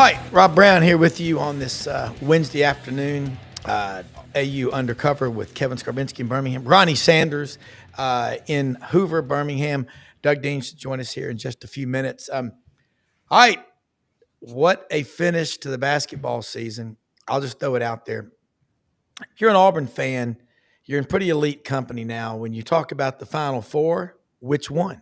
Hi, Rob Brown here with you on this Wednesday afternoon. AU Undercover with Kevin Skarbinski in Birmingham. Ronnie Sanders in Hoover, Birmingham. Doug Deans to join us here in just a few minutes. All right, what a finish to the basketball season. I'll just throw it out there. If you're an Auburn fan, you're in pretty elite company now. When you talk about the Final Four, which one?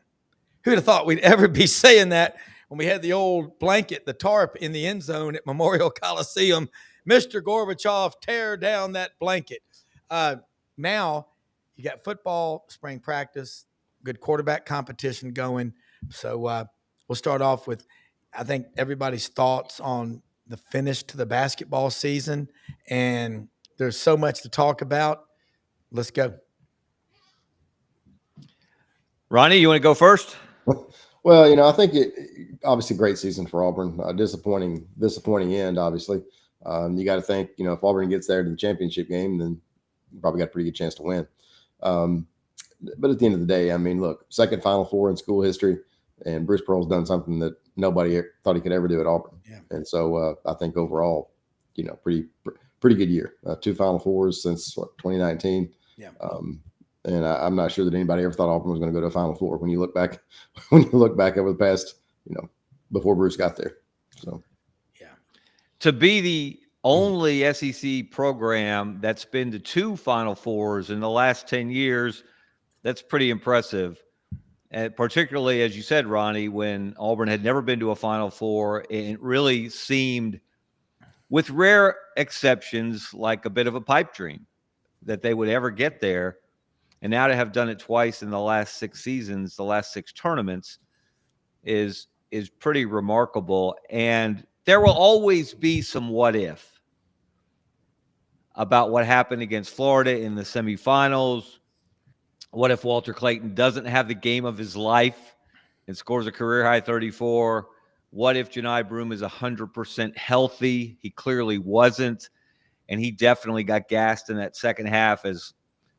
Who'd have thought we'd ever be saying that when we had the old blanket, the tarp in the end zone at Memorial Coliseum? Mr. Gorbachev, tear down that blanket. Now you got football, spring practice, good quarterback competition going. So we'll start off with, I think, everybody's thoughts on the finish to the basketball season. And there's so much to talk about. Let's go. Ronnie, you want to go first? Well, I think it obviously great season for Auburn. Disappointing end, obviously. You got to think, if Auburn gets there to the championship game, then you probably got a pretty good chance to win. But at the end of the day, I mean, look, second Final Four in school history, and Bruce Pearl's done something that nobody thought he could ever do at Auburn. Yeah. And so I think overall, pretty good year. Two Final Fours since 2019. Yeah. And I'm not sure that anybody ever thought Auburn was going to go to a Final Four when you look back over the past, before Bruce got there. So, yeah, to be the only SEC program that's been to two Final Fours in the last 10 years, that's pretty impressive. And particularly, as you said, Ronnie, when Auburn had never been to a Final Four, it really seemed, with rare exceptions, like a bit of a pipe dream that they would ever get there. And now to have done it twice in the last 6 seasons, the last 6 tournaments, is pretty remarkable. And there will always be some what if about what happened against Florida in the semifinals. What if Walter Clayton doesn't have the game of his life and scores a career-high 34? What if Johni Broome is 100% healthy? He clearly wasn't, and he definitely got gassed in that second half as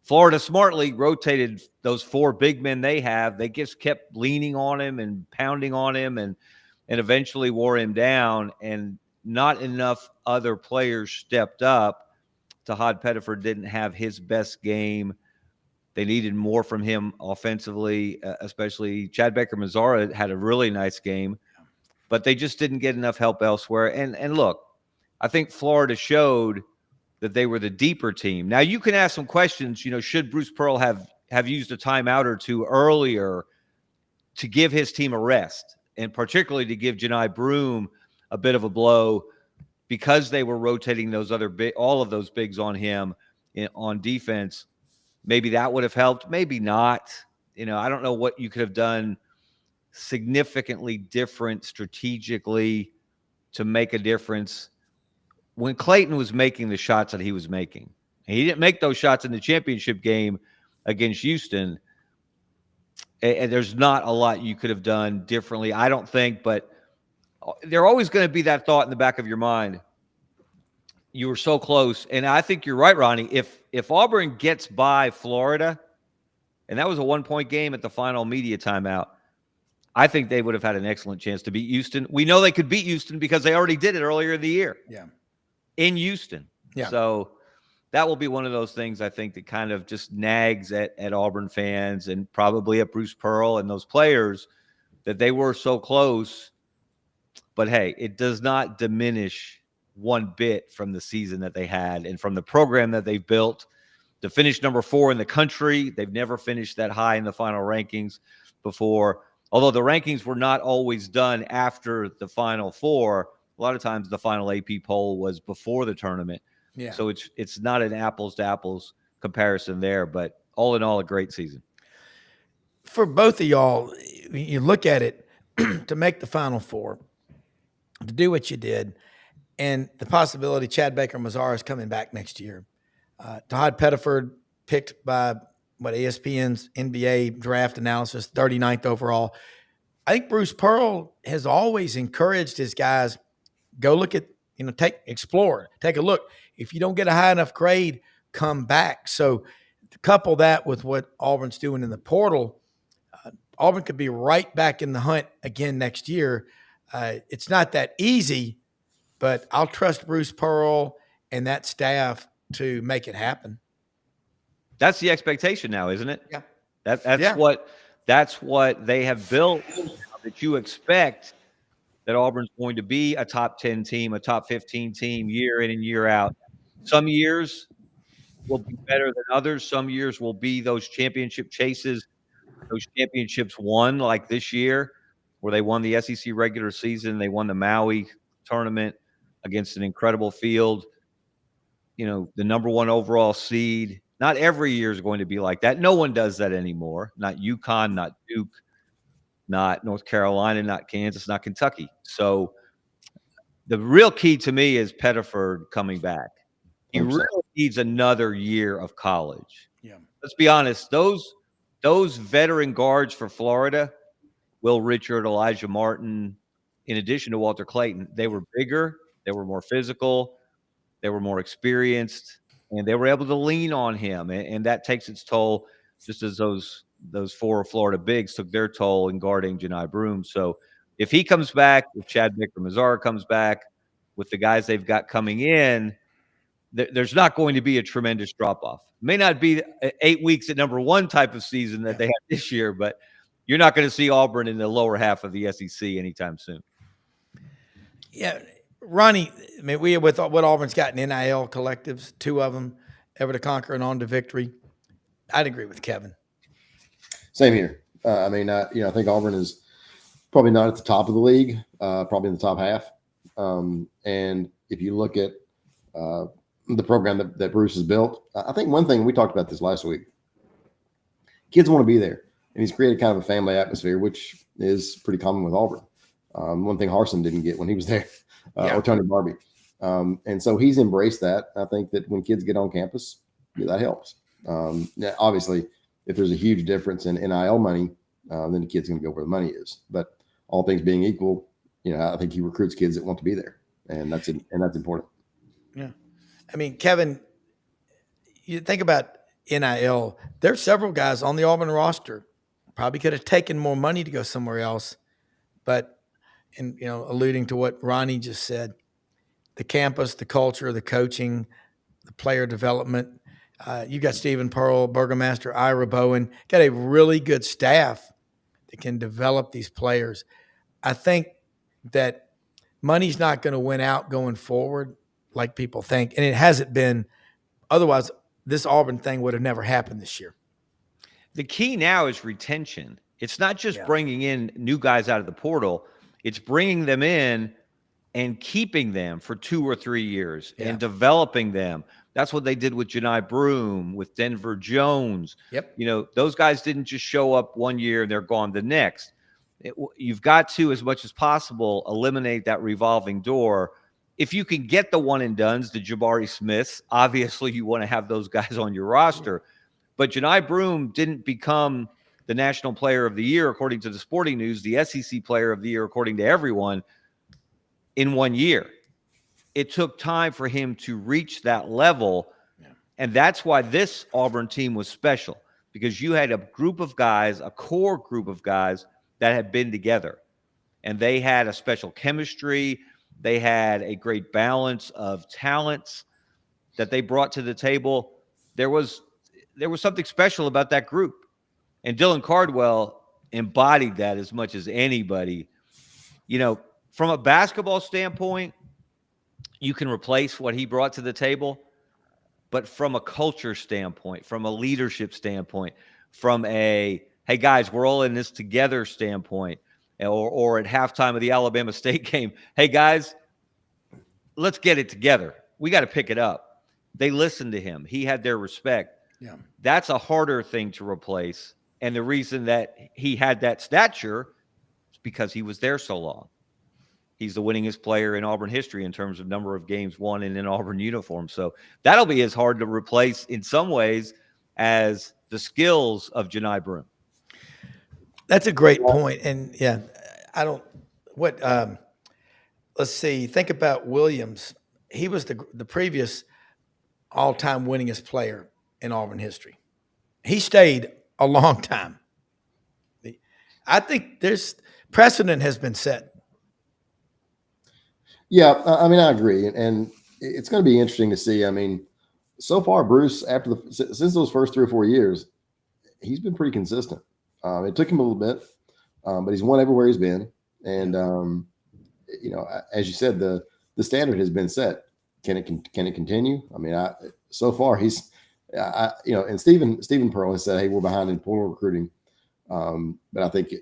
Florida smartly rotated those 4 big men they have. They just kept leaning on him and pounding on him and eventually wore him down, and not enough other players stepped up. Tahad Pettiford didn't have his best game. They needed more from him offensively, especially Chad Baker-Mazara had a really nice game, but they just didn't get enough help elsewhere. And look, I think Florida showed that they were the deeper team. Now, you can ask some questions, should Bruce Pearl have used a timeout or two earlier to give his team a rest, and particularly to give Johni Broome a bit of a blow because they were rotating all of those bigs on him on defense. Maybe that would have helped, maybe not. I don't know what you could have done significantly different strategically to make a difference when Clayton was making the shots that he was making. And he didn't make those shots in the championship game against Houston. And there's not a lot you could have done differently, I don't think, but there's always going to be that thought in the back of your mind. You were so close. And I think you're right, Ronnie. If Auburn gets by Florida, and that was a 1-point game at the final media timeout, I think they would have had an excellent chance to beat Houston. We know they could beat Houston because they already did it earlier in the year. Yeah. In Houston. Yeah. So that will be one of those things I think that kind of just nags at Auburn fans and probably at Bruce Pearl and those players that they were so close. But hey, it does not diminish one bit from the season that they had and from the program that they've built to finish number 4 in the country. They've never finished that high in the final rankings before, although the rankings were not always done after the Final Four. A lot of times the final AP poll was before the tournament. Yeah. So it's not an apples to apples comparison there, but all in all, a great season. For both of y'all, you look at it, to make the Final Four, to do what you did, and the possibility Chad Baker-Mazara is coming back next year. Tahad Pettiford picked by ESPN's NBA draft analysis, 39th overall. I think Bruce Pearl has always encouraged his guys, go look at, explore, take a look. If you don't get a high enough grade, come back. So to couple that with what Auburn's doing in the portal, Auburn could be right back in the hunt again next year. It's not that easy, but I'll trust Bruce Pearl and that staff to make it happen. That's the expectation now, isn't it? Yeah. That's what they have built, that you expect that Auburn's going to be a top 10 team, a top 15 team year in and year out. Some years will be better than others. Some years will be those championship chases, those championships won, like this year, where they won the SEC regular season. They won the Maui tournament against an incredible field. The number one overall seed. Not every year is going to be like that. No one does that anymore. Not UConn, not Duke, not North Carolina, not Kansas, not Kentucky. So the real key to me is Pettiford coming back. He 100%. really needs another year of college. Yeah. Let's be honest. Those veteran guards for Florida, Will Richard, Elijah Martin, in addition to Walter Clayton, they were bigger, they were more physical, they were more experienced, and they were able to lean on him, and that takes its toll, just as those four Florida bigs took their toll in guarding Janai Broome. So if he comes back, if Chad Victor-Mazzara comes back, with the guys they've got coming in, there's not going to be a tremendous drop-off. May not be 8 weeks at number one type of season that they had this year, but you're not going to see Auburn in the lower half of the SEC anytime soon. Yeah, Ronnie, I mean, with what Auburn's got in NIL collectives, 2 of them, Ever to Conquer and On to Victory. I'd agree with Kevin. Same here. I think Auburn is probably not at the top of the league, probably in the top half. And if you look at the program that Bruce has built, I think one thing, we talked about this last week, kids want to be there. And he's created kind of a family atmosphere, which is pretty common with Auburn. One thing Harsin didn't get when he was there, or Tony Barbie. And so he's embraced that. I think that when kids get on campus, that helps. Now, obviously, if there's a huge difference in NIL money, then the kid's going to go where the money is. But all things being equal, I think he recruits kids that want to be there, and that's important. Yeah, I mean, Kevin, you think about NIL. There's several guys on the Auburn roster probably could have taken more money to go somewhere else, but alluding to what Ronnie just said, the campus, the culture, the coaching, the player development. You got Stephen Pearl, Burgomaster, Ira Bowen, got a really good staff that can develop these players. I think that money's not going to win out going forward like people think, and it hasn't been. Otherwise, this Auburn thing would have never happened this year. The key now is retention. It's not just bringing in new guys out of the portal. It's bringing them in and keeping them for 2 or 3 years and developing them. That's what they did with Janai Broome, with Denver Jones. Yep. Those guys didn't just show up one year and they're gone the next. You've got to, as much as possible, eliminate that revolving door. If you can get the one and dones, the Jabari Smiths, obviously you want to have those guys on your roster. But Janai Broome didn't become the National Player of the Year, according to the Sporting News, the SEC Player of the Year, according to everyone, in 1 year. It took time for him to reach that level, and that's why this Auburn team was special, because you had a group of guys, a core group of guys that had been together, and they had a special chemistry. They had a great balance of talents that they brought to the table. There was something special about that group, and Dylan Cardwell embodied that as much as anybody. From a basketball standpoint, you can replace what he brought to the table, but from a culture standpoint, from a leadership standpoint, from a, hey guys, we're all in this together standpoint, or at halftime of the Alabama State game, hey guys, let's get it together. We got to pick it up. They listened to him. He had their respect. Yeah. That's a harder thing to replace. And the reason that he had that stature is because he was there so long. He's the winningest player in Auburn history in terms of number of games won in an Auburn uniform. So that'll be as hard to replace in some ways as the skills of Janai Broome. That's a great point. And let's see, think about Williams. He was the previous all-time winningest player in Auburn history. He stayed a long time. I think there's precedent has been set. Yeah, I mean, I agree, and it's going to be interesting to see. I mean, so far, Bruce, since those first 3 or 4 years, he's been pretty consistent. It took him a little bit, but he's won everywhere he's been, and as you said, the standard has been set. Can it continue? I mean, so far and Stephen Pearl has said, hey, we're behind in portal recruiting. But I think,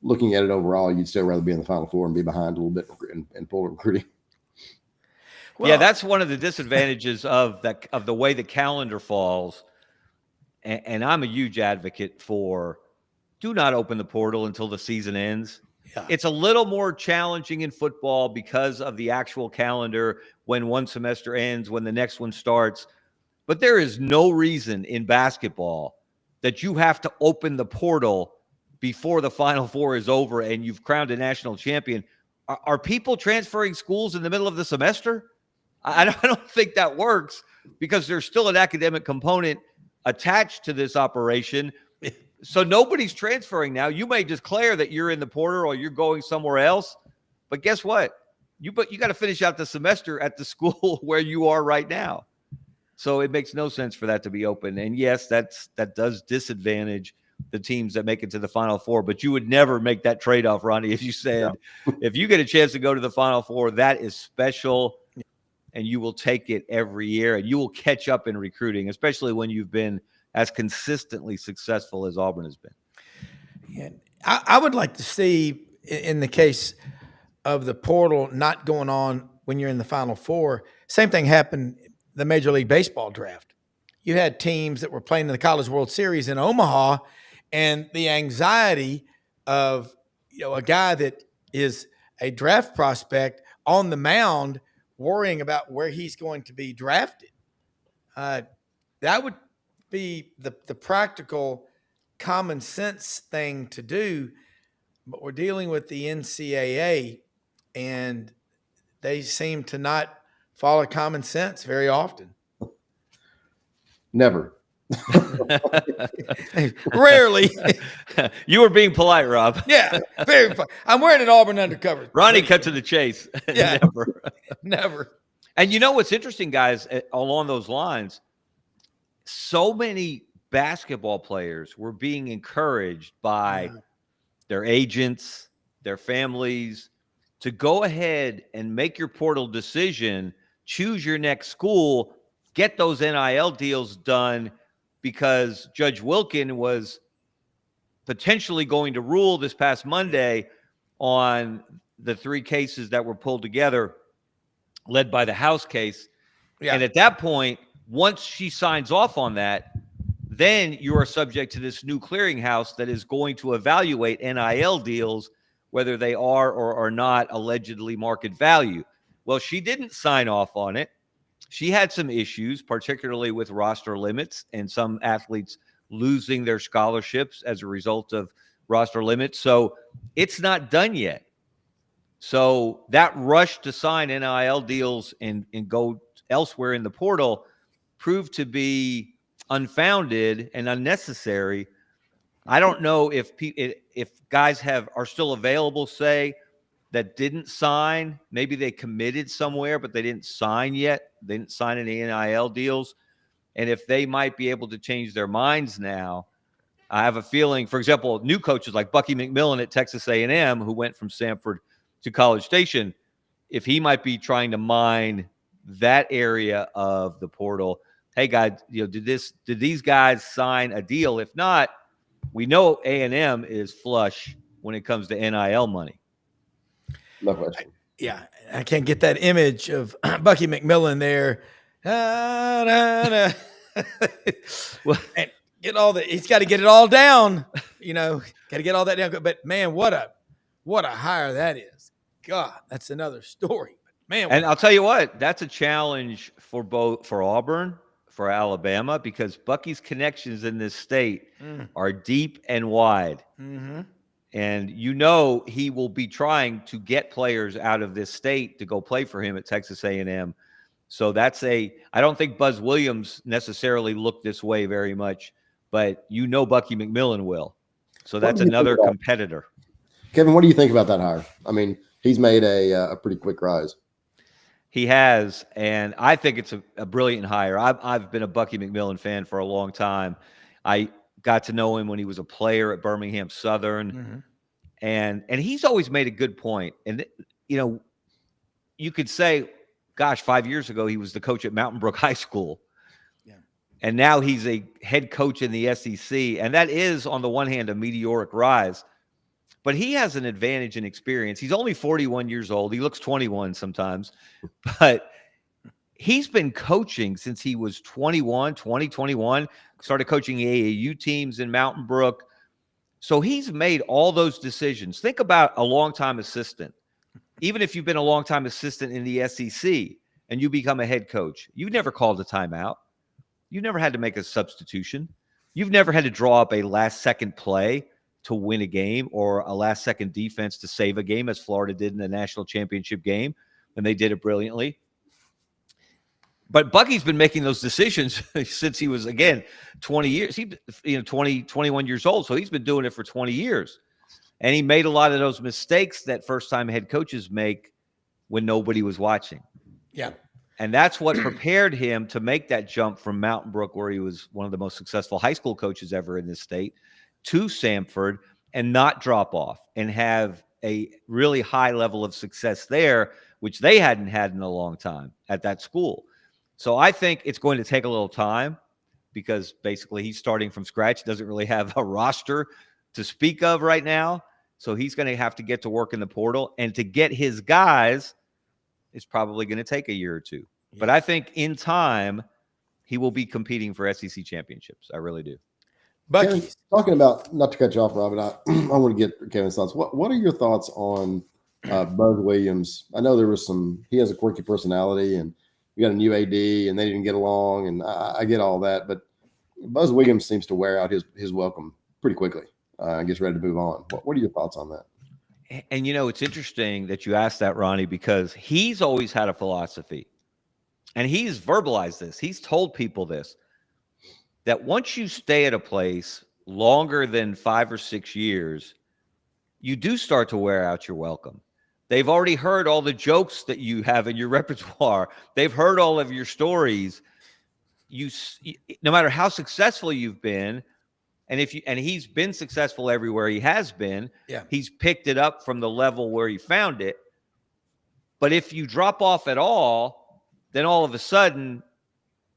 looking at it overall, you'd still rather be in the Final Four and be behind a little bit in portal recruiting. Well, yeah, that's one of the disadvantages of the way the calendar falls. And I'm a huge advocate for do not open the portal until the season ends. Yeah. It's a little more challenging in football because of the actual calendar when one semester ends, when the next one starts. But there is no reason in basketball that you have to open the portal before the Final Four is over and you've crowned a national champion. Are people transferring schools in the middle of the semester? I don't think that works because there's still an academic component attached to this operation. So nobody's transferring now. You may declare that you're in the portal or you're going somewhere else, but guess what? You got to finish out the semester at the school where you are right now. So it makes no sense for that to be open. And yes, that does disadvantage the teams that make it to the Final Four, but you would never make that trade-off, Ronnie. As you said, if you get a chance to go to the Final Four, that is special, and you will take it every year, and you will catch up in recruiting, especially when you've been as consistently successful as Auburn has been. Yeah, I would like to see, in the case of the portal not going on when you're in the Final Four, same thing happened the Major League Baseball draft. You had teams that were playing in the College World Series in Omaha, and the anxiety of a guy that is a draft prospect on the mound worrying about where he's going to be drafted. That would be the practical common sense thing to do, but we're dealing with the NCAA, and they seem to not follow common sense very often. Never. Rarely. You were being polite, Rob. Yeah, very fun. I'm wearing an Auburn undercover. Ronnie cut to the chase. Yeah, never. And you know what's interesting, guys, along those lines, so many basketball players were being encouraged by their agents, their families, to go ahead and make your portal decision, choose your next school, get those NIL deals done, because Judge Wilkin was potentially going to rule this past Monday on the 3 cases that were pulled together, led by the House case. Yeah. And at that point, once she signs off on that, then you are subject to this new clearinghouse that is going to evaluate NIL deals, whether they are or are not allegedly market value. Well, she didn't sign off on it. She had some issues, particularly with roster limits and some athletes losing their scholarships as a result of roster limits. So it's not done yet. So that rush to sign NIL deals and go elsewhere in the portal proved to be unfounded and unnecessary. I don't know if guys are still available, say, that didn't sign. Maybe they committed somewhere, but they didn't sign yet. They didn't sign any NIL deals. And if they might be able to change their minds now, I have a feeling, for example, new coaches like Bucky McMillan at Texas A&M, who went from Samford to College Station, if he might be trying to mine that area of the portal. Hey, guys, did these guys sign a deal? If not, we know A&M is flush when it comes to NIL money. No question. I can't get that image of Bucky McMillan there. Well, and he's got to get it all down. Got to get all that down. But man, what a hire that is. God, that's another story. Man, and I'll tell you what, that's a challenge for Auburn, for Alabama, because Bucky's connections in this state are deep and wide. Mm-hmm. And he will be trying to get players out of this state to go play for him at Texas A&M. So I don't think Buzz Williams necessarily looked this way very much, but Bucky McMillan will. So that's another competitor. Kevin, what do you think about that hire? I mean, he's made a pretty quick rise. He has, and I think it's a brilliant hire. I've been a Bucky McMillan fan for a long time. I got to know him when he was a player at Birmingham Southern, Mm-hmm. and he's always made a good point. And you could say, gosh, 5 years ago he was the coach at Mountain Brook High School, and now he's a head coach in the SEC, and that is on the one hand a meteoric rise. But he has an advantage in experience. He's only 41 years old. He looks 21 sometimes, but he's been coaching since he was 21, started coaching AAU teams in Mountain Brook. So he's made all those decisions. Think about a longtime assistant. Even if you've been a longtime assistant in the SEC and you become a head coach, you've never called a timeout. You've never had to make a substitution. You've never had to draw up a last-second play to win a game or a last-second defense to save a game, as Florida did in the national championship game, and they did it brilliantly. But Bucky's been making those decisions since he was, again, 20 years. 21 years old, so he's been doing it for 20 years. And he made a lot of those mistakes that first-time head coaches make when nobody was watching. Yeah. And that's what prepared him to make that jump from Mountain Brook, where he was one of the most successful high school coaches ever in this state, to Samford, and not drop off and have a really high level of success there, which they hadn't had in a long time at that school. So I think it's going to take a little time because basically he's starting from scratch, doesn't really have a roster to speak of right now. So he's going to have to get to work in the portal, and to get his guys is probably going to take a year or two. Yeah. But I think in time, he will be competing for SEC championships. I really do. Kevin, talking about, not to cut you off, Robin, I want to get Kevin's thoughts. What are your thoughts on Buzz Williams? I know he has a quirky personality, and you got a new AD, and they didn't get along, and I get all that. But Buzz Williams seems to wear out his welcome pretty quickly and gets ready to move on. What are your thoughts on that? And, it's interesting that you asked that, Ronnie, because he's always had a philosophy, and he's verbalized this. He's told people this, that once you stay at a place longer than 5 or 6 years, you do start to wear out your welcome. They've already heard all the jokes that you have in your repertoire. They've heard all of your stories. No matter how successful you've been, and he's been successful everywhere he has been, he's picked it up from the level where he found it. But if you drop off at all, then all of a sudden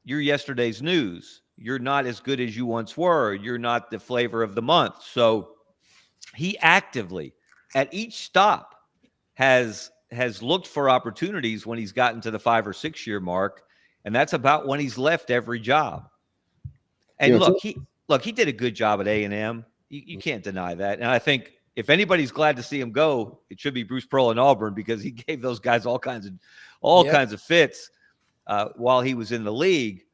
you're yesterday's news. You're not as good as you once were. You're not the flavor of the month. So he actively, at each stop, has looked for opportunities when he's gotten to the 5 or 6 year mark, and that's about when he's left every job. And look, he did a good job at A&M. You can't deny that. And I think if anybody's glad to see him go, it should be Bruce Pearl and Auburn, because he gave those guys all kinds of fits while he was in the league.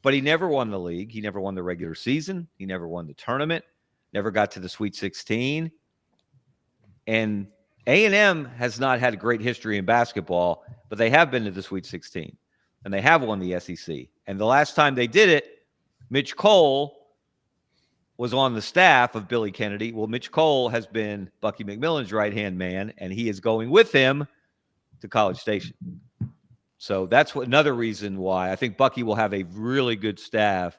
But he never won the league. He never won the regular season. He never won the tournament. Never got to the Sweet 16. And A&M has not had a great history in basketball, but they have been to the Sweet 16, and they have won the SEC. And the last time they did it, Mitch Cole was on the staff of Billy Kennedy. Well, Mitch Cole has been Bucky McMillan's right-hand man, and he is going with him to College Station. So that's another reason why I think Bucky will have a really good staff.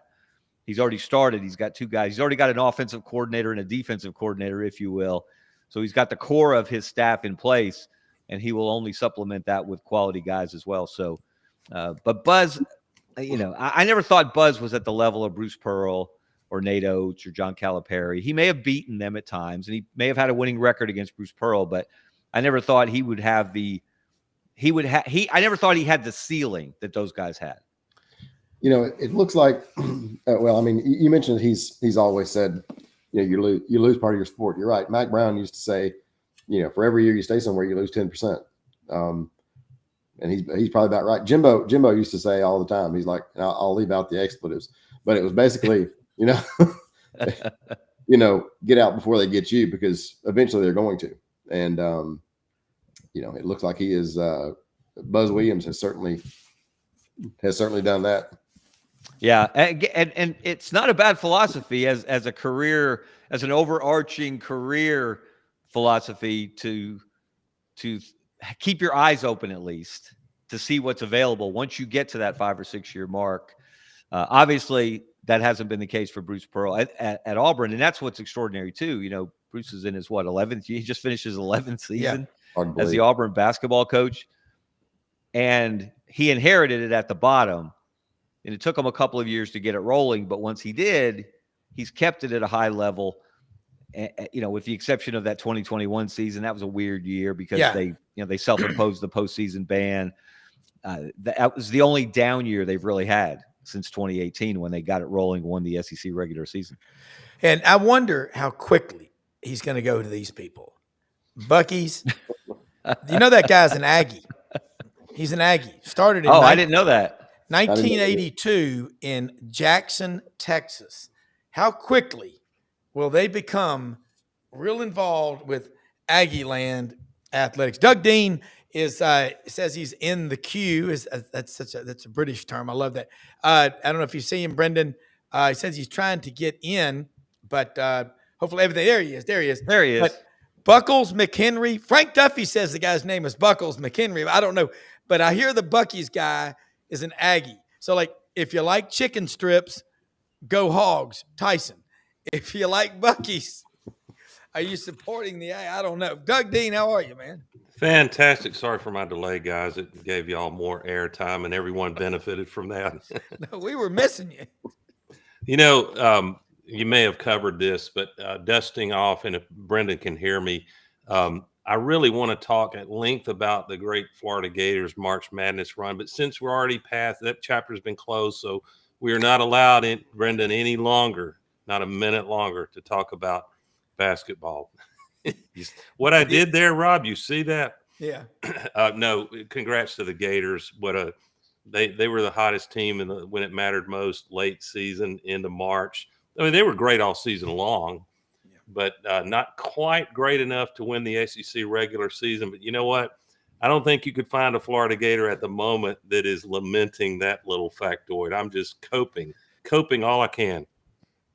He's already started. He's got 2 guys. He's already got an offensive coordinator and a defensive coordinator, if you will. So he's got the core of his staff in place, and he will only supplement that with quality guys as well. So, but Buzz, I never thought Buzz was at the level of Bruce Pearl or Nate Oates or John Calipari. He may have beaten them at times, and he may have had a winning record against Bruce Pearl, but I never thought he would have I never thought he had the ceiling that those guys had. It looks like, well, I mean, you mentioned he's always said, you lose part of your sport. You're right. Mac Brown used to say, for every year you stay somewhere, you lose 10%. And he's probably about right. Jimbo used to say all the time, he's like, I'll leave out the expletives, but it was basically, get out before they get you, because eventually they're going to. And, it looks like he is, Buzz Williams has certainly done that. Yeah. And it's not a bad philosophy as a career, as an overarching career philosophy to keep your eyes open, at least to see what's available once you get to that 5 or 6 year mark. Obviously, that hasn't been the case for Bruce Pearl at Auburn, and that's what's extraordinary too. Bruce is in his 11th. He just finished his 11th season as the Auburn basketball coach, and he inherited it at the bottom. And it took him a couple of years to get it rolling, but once he did, he's kept it at a high level. With the exception of that 2021 season, that was a weird year because they self-imposed the postseason ban. That was the only down year they've really had since 2018 when they got it rolling, won the SEC regular season. And I wonder how quickly he's going to go to these people. Bucky's, that guy's an Aggie. He's an Aggie. Started in I didn't know that. 1982 in Jackson, Texas. How quickly will they become real involved with Aggie land athletics? Doug Dean says he's in the queue. That's a British term. I love that. I don't know if you see him, Brendan. He says he's trying to get in, but hopefully everything. There he is. There he is. But Buckles McHenry. Frank Duffy says the guy's name is Buckles McHenry. I don't know, but I hear the Bucky's guy is an Aggie. So, if you like chicken strips, go Hogs, Tyson. If you like Bucky's, are you supporting the Aggie? I don't know. Doug Dean, how are you, man? Fantastic. Sorry for my delay, guys. It gave y'all more airtime, and everyone benefited from that. No, we were missing you. You may have covered this, but dusting off, and if Brendan can hear me, I really want to talk at length about the great Florida Gators March Madness run. But since we're already past that, chapter's been closed, so we are not allowed, Brendan, any longer, not a minute longer, to talk about basketball. What I did there, Rob, you see that? Yeah. No, congrats to the Gators. They were the hottest team when it mattered most, late season into March. I mean, they were great all season long, but not quite great enough to win the SEC regular season. But you know what? I don't think you could find a Florida Gator at the moment that is lamenting that little factoid. I'm just coping all I can.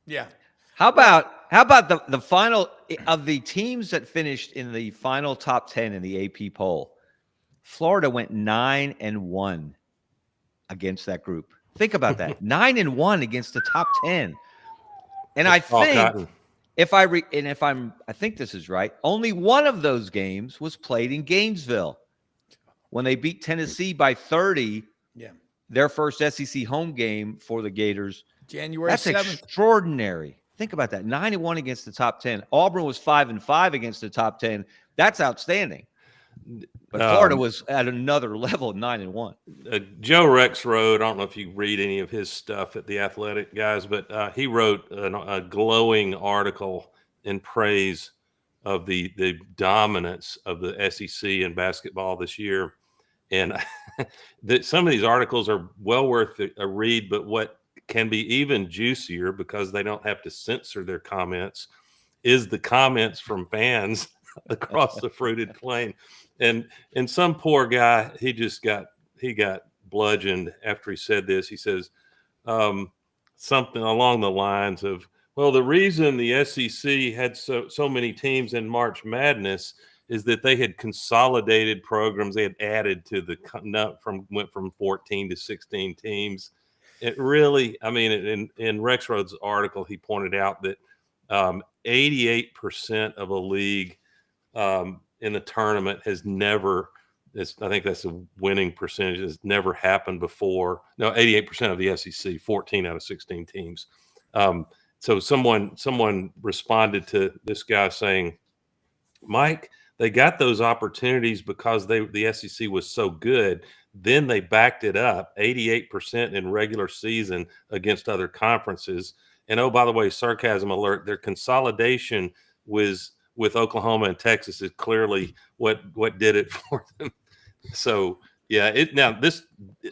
Yeah. How about the final of the teams that finished in the final top 10 in the AP poll? Florida went 9-1 against that group. Think about that. 9-1 against the top 10. And I think I think this is right, only one of those games was played in Gainesville when they beat Tennessee by 30. Yeah. Their first SEC home game for the Gators. January 7th. That's extraordinary. Think about that. 9-1 against the top 10. Auburn was 5-5 against the top 10. That's outstanding. But Florida was at another level, 9-1. Joe Rexrode, I don't know if you read any of his stuff at The Athletic, guys, but he wrote a glowing article in praise of the dominance of the SEC in basketball this year. And some of these articles are well worth a read, but what can be even juicier, because they don't have to censor their comments, is the comments from fans across the fruited plain. And some poor guy, he got bludgeoned after he said this. He says something along the lines of, well, the reason the SEC had so many teams in March Madness is that they had consolidated programs. They had added to went from 14 to 16 teams. It really, I mean, in Rexrode's article, he pointed out that 88% of a league in the tournament has never, I think that's a winning percentage, has never happened before. No, 88% of the SEC, 14 out of 16 teams. So someone responded to this guy saying, Mike, they got those opportunities because the SEC was so good. Then they backed it up 88% in regular season against other conferences. And oh, by the way, sarcasm alert, their consolidation with Oklahoma and Texas is clearly what did it for them. So yeah,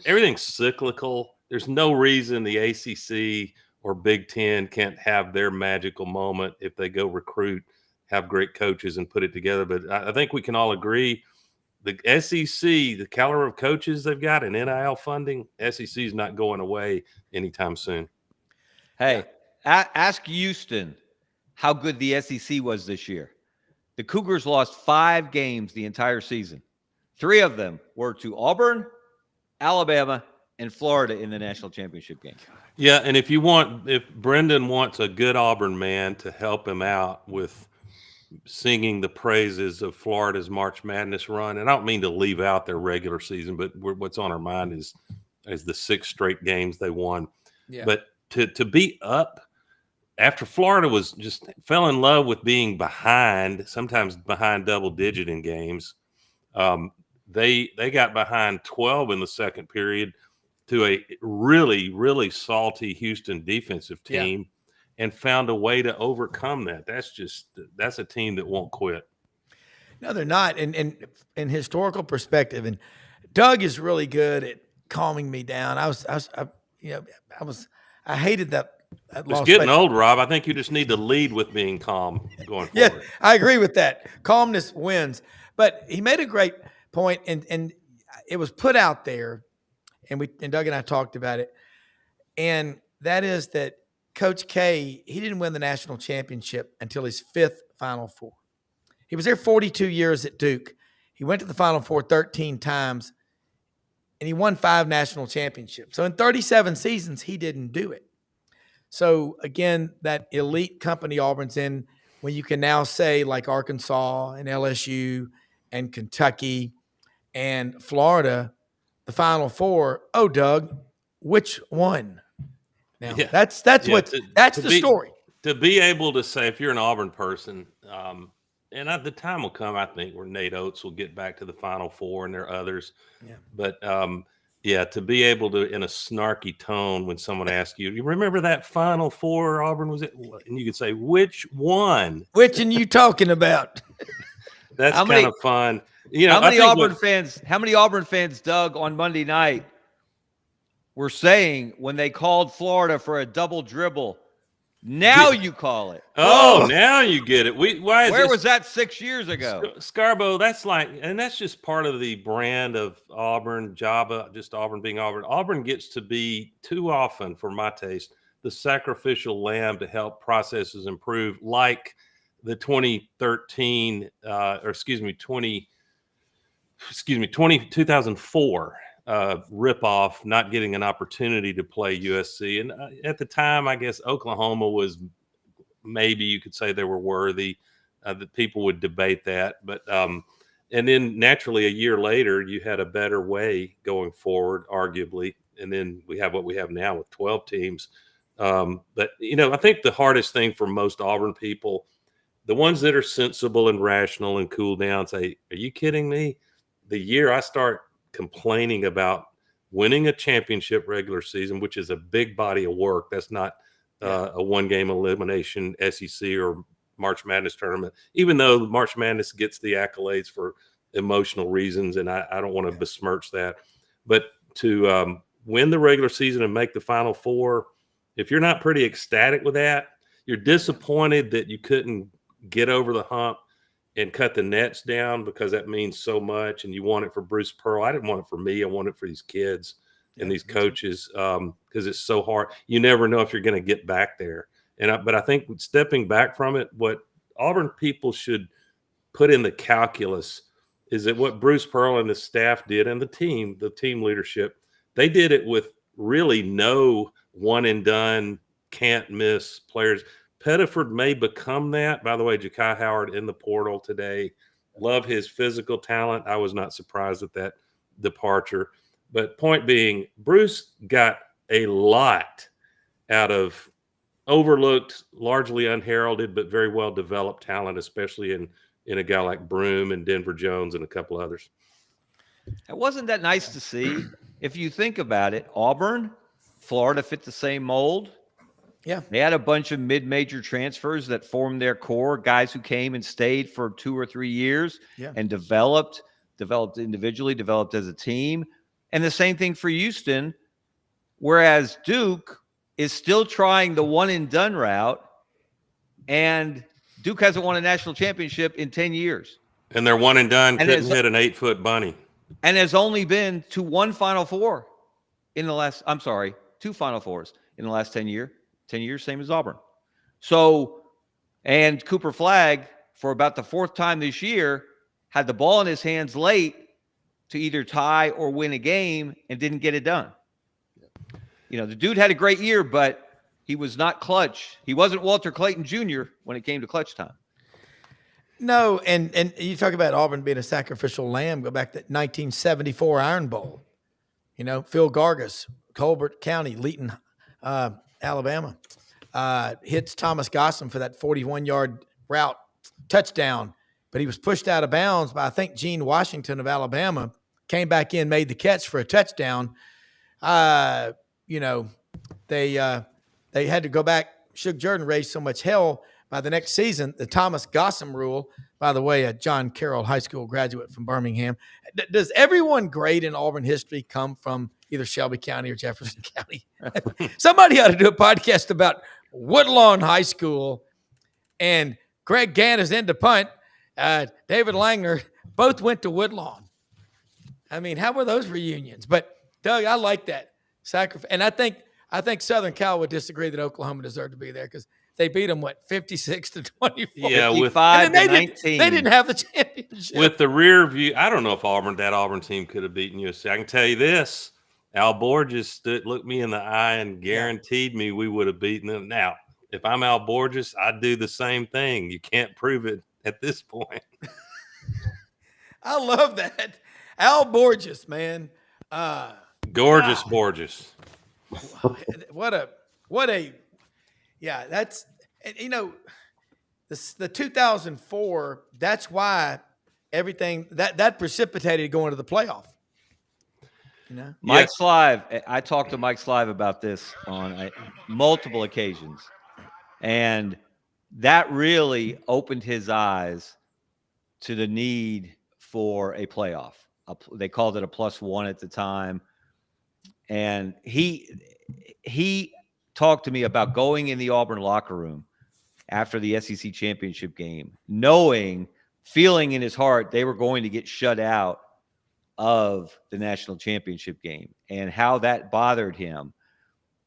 everything's cyclical. There's no reason the ACC or Big Ten can't have their magical moment if they go recruit, have great coaches, and put it together. But I think we can all agree the SEC, the caliber of coaches they've got and NIL funding, SEC is not going away anytime soon. Hey, ask Houston how good the SEC was this year. The Cougars lost 5 games the entire season. 3 of them were to Auburn, Alabama, and Florida in the national championship game. Yeah, and if Brendan wants a good Auburn man to help him out with singing the praises of Florida's March Madness run, and I don't mean to leave out their regular season, but what's on our mind is the 6 straight games they won. Yeah. But to be up after Florida was just fell in love with being behind, sometimes behind double digit in games. They got behind 12 in the second period to a really, really salty Houston defensive team and found a way to overcome that. That's a team that won't quit. No, they're not. And in historical perspective, and Doug is really good at calming me down. I hated that It's loss. getting old, Rob. I think you just need to lead with being calm going Yeah, forward. I agree with that. Calmness wins. But he made a great point, and it was put out there, and Doug and I talked about it, and that is that Coach K, he didn't win the national championship until his 5th Final Four. He was there 42 years at Duke. He went to the Final Four 13 times, and he won 5 national championships. So in 37 seasons, he didn't do it. So again, that elite company Auburn's in, when you can now say, like Arkansas and LSU and Kentucky and Florida, the Final Four. Oh, Doug, which one? Now that's the story. To be able to say, if you're an Auburn person, and the time will come, I think, where Nate Oates will get back to the Final Four, and there are others. Yeah. But to be able to, in a snarky tone, when someone asks you, you remember that Final Four Auburn was it? And you could say, which one? Which are you talking about? That's kind of fun. You know, how many Auburn fans, Doug, on Monday night were saying when they called Florida for a double dribble, now you call it. Oh, now you get it. Where was that 6 years ago? Scarbo, that's just part of the brand of Auburn, Java, just Auburn being Auburn. Auburn gets to be, too often, for my taste, the sacrificial lamb to help processes improve, like the 2004 ripoff, not getting an opportunity to play USC. And at the time, I guess Oklahoma was, maybe you could say they were worthy, that people would debate that. But and then naturally a year later, you had a better way going forward, arguably. And then we have what we have now with 12 teams. But, I think the hardest thing for most Auburn people, the ones that are sensible and rational and cool down, say, are you kidding me? The year I start complaining about winning a championship regular season, which is a big body of work. That's not a one-game elimination SEC or March Madness tournament, even though March Madness gets the accolades for emotional reasons, and I don't want to besmirch that. But to win the regular season and make the Final Four, if you're not pretty ecstatic with that, you're disappointed that you couldn't get over the hump and cut the nets down, because that means so much, and you want it for Bruce Pearl. I didn't want it for me. I want it for these kids and these coaches, because it's so hard. You never know if you're going to get back there. But I think stepping back from it, what Auburn people should put in the calculus is that what Bruce Pearl and the staff did, and the team leadership, they did it with really no one and done, can't miss players. Pettiford may become that. By the way, Ja'Kai Howard in the portal today. Love his physical talent. I was not surprised at that departure. But point being, Bruce got a lot out of overlooked, largely unheralded, but very well developed talent, especially in a guy like Broom and Denver Jones and a couple others. It wasn't that nice to see. If you think about it, Auburn, Florida fit the same mold. Yeah. They had a bunch of mid-major transfers that formed their core, guys who came and stayed for 2 or 3 years and developed individually, developed as a team. And the same thing for Houston, whereas Duke is still trying the one-and-done route, and Duke hasn't won a national championship in 10 years. And they're one and done, couldn't hit an 8-foot bunny. And has only been to one Final Four in the last – I'm sorry, 2 Final Fours in the last 10 years. 10 years, same as Auburn. So, and Cooper Flagg, for about the 4th time this year, had the ball in his hands late to either tie or win a game and didn't get it done. You know, the dude had a great year, but he was not clutch. He wasn't Walter Clayton Jr. when it came to clutch time. No, and you talk about Auburn being a sacrificial lamb. Go back to 1974 Iron Bowl. You know, Phil Gargas, Colbert County, Leeton, Alabama, hits Thomas Gossam for that 41-yard route touchdown, but he was pushed out of bounds by, I think, Gene Washington of Alabama, came back in, made the catch for a touchdown. You know, they had to go back. Shug Jordan raised so much hell by the next season. The Thomas Gossam rule, by the way, a John Carroll High School graduate from Birmingham. Does everyone great in Auburn history come from either Shelby County or Jefferson County? Somebody ought to do a podcast about Woodlawn High School, and Greg Gann is in to punt. David Langner both went to Woodlawn. I mean, how were those reunions? But Doug, I like that sacrifice, and I think Southern Cal would disagree that Oklahoma deserved to be there because they beat them 56-24. Yeah, with 55 they to 19. they didn't have the championship. with the rear view. I don't know if that Auburn team could have beaten USC. I can tell you this: Al Borges looked me in the eye and guaranteed me we would have beaten them. Now, if I'm Al Borges, I'd do the same thing. You can't prove it at this point. I love that. Al Borges, man. Gorgeous wow. Borges. What a yeah, that's, you know, the 2004, that's why everything that precipitated going to the playoff. You know? Mike Slive, I talked to Mike Slive about this on multiple occasions, and that really opened his eyes to the need for a playoff. They called it a +1 at the time, and he talked to me about going in the Auburn locker room after the SEC championship game, feeling in his heart they were going to get shut out of the national championship game, and how that bothered him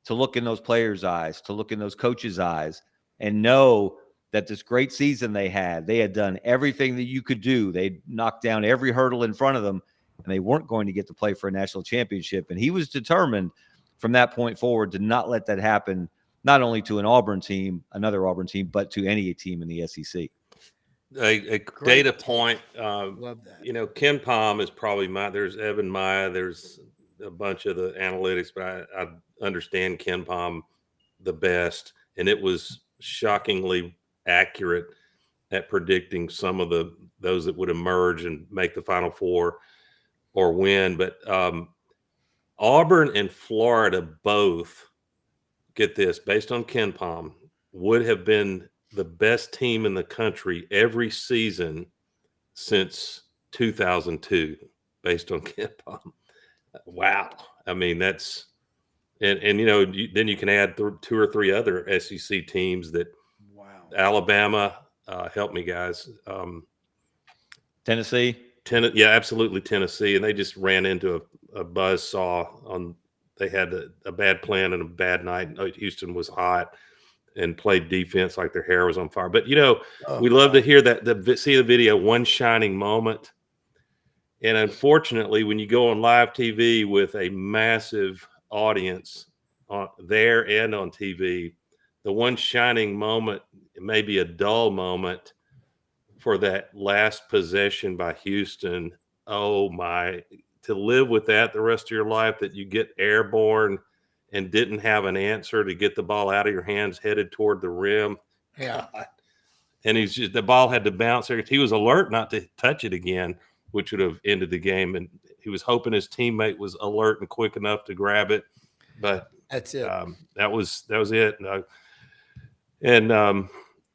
to look in those players' eyes, to look in those coaches' eyes, and know that this great season they had done everything that you could do. They knocked down every hurdle in front of them, and they weren't going to get to play for a national championship. And he was determined from that point forward to not let that happen, not only to another Auburn team, but to any team in the SEC. A data point. Love that. You know, Ken Palm is probably there's Evan Maya. There's a bunch of the analytics, but I understand Ken Palm the best. And it was shockingly accurate at predicting some of those that would emerge and make the Final Four or win. But Auburn and Florida both, get this, based on Ken Palm, would have been the best team in the country every season since 2002, based on Ken Palm. Wow. I mean, that's and you know, then you can add 2 or 3 other SEC teams that. Wow. Alabama, help me, guys. Tennessee. Yeah, absolutely, Tennessee, and they just ran into a buzzsaw on. They had a bad plan and a bad night. Houston was hot and played defense like their hair was on fire. But you know, we love to hear that. See the video, one shining moment. And unfortunately, when you go on live TV with a massive audience there and on TV, the one shining moment, maybe a dull moment for that last possession by Houston. Oh my, to live with that the rest of your life, that you get airborne and didn't have an answer to get the ball out of your hands headed toward the rim. Yeah. God. And the ball had to bounce there. He was alert not to touch it again, which would have ended the game. And he was hoping his teammate was alert and quick enough to grab it. But that's it. That was it. And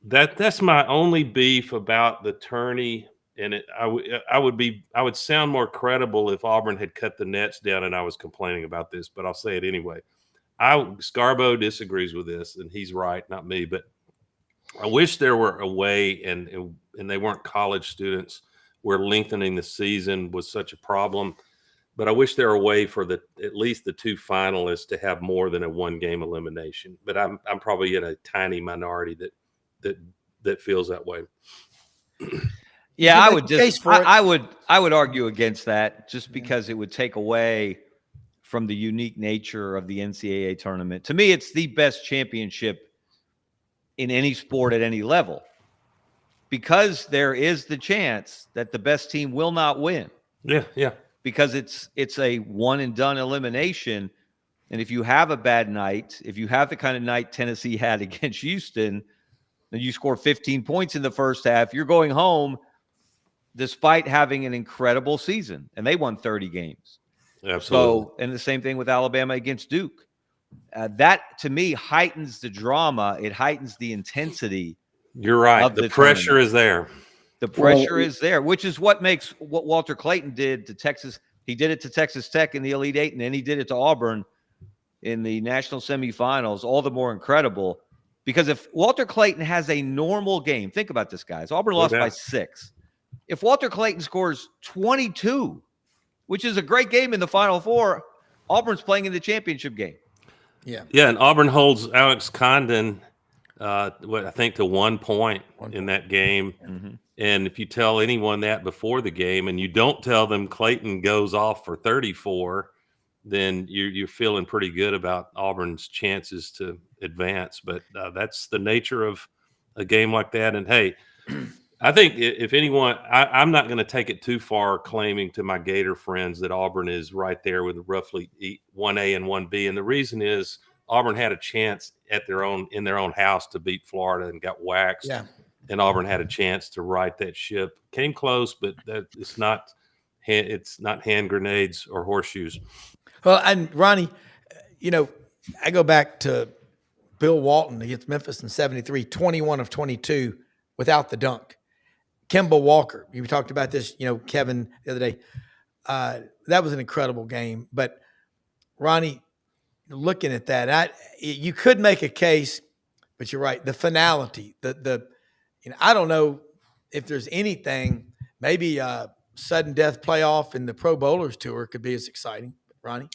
that's my only beef about the tourney. And I would sound more credible if Auburn had cut the nets down and I was complaining about this, but I'll say it anyway. Scarbo disagrees with this, and he's right, not me. But I wish there were a way, and they weren't college students, where lengthening the season was such a problem. But I wish there were a way for at least the 2 finalists to have more than a 1-game elimination. But I'm probably in a tiny minority that feels that way. You Yeah, can I make would a just case for it. I would argue against that just because it would take away from the unique nature of the NCAA tournament. To me, it's the best championship in any sport at any level because there is the chance that the best team will not win Yeah. because it's a one and done elimination. And if you have a bad night, if you have the kind of night Tennessee had against Houston, and you score 15 points in the first half, you're going home despite having an incredible season. And they won 30 games. Absolutely. So, and the same thing with Alabama against Duke. That, to me, heightens the drama. It heightens the intensity You're right. of The the pressure tournament. is there. The Well, pressure is there, which is what makes what Walter Clayton did to Texas. He did it to Texas Tech in the Elite Eight, and then he did it to Auburn in the national semifinals, all the more incredible. Because if Walter Clayton has a normal game, think about this, guys. Auburn No lost by doubt. 6. If Walter Clayton scores 22, which is a great game in the Final Four, Auburn's playing in the championship game. Yeah. Yeah, and Auburn holds Alex Condon, I think, to 1 point in that game. Mm-hmm. And if you tell anyone that before the game and you don't tell them Clayton goes off for 34, then you're feeling pretty good about Auburn's chances to advance. But that's the nature of a game like that. And, hey, I think if anyone, I'm not going to take it too far claiming to my Gator friends that Auburn is right there with roughly 1A and 1B. And the reason is Auburn had a chance in their own house to beat Florida and got waxed. Yeah. And Auburn had a chance to right that ship. Came close, but it's not hand grenades or horseshoes. Well, and Ronnie, I go back to Bill Walton against Memphis in 73, 21 of 22 without the dunk. Kemba Walker, you talked about this, Kevin, the other day. That was an incredible game. But Ronnie, looking at that, you could make a case, but you're right. The finality, I don't know if there's anything, maybe a sudden death playoff in the Pro Bowlers Tour could be as exciting. Ronnie?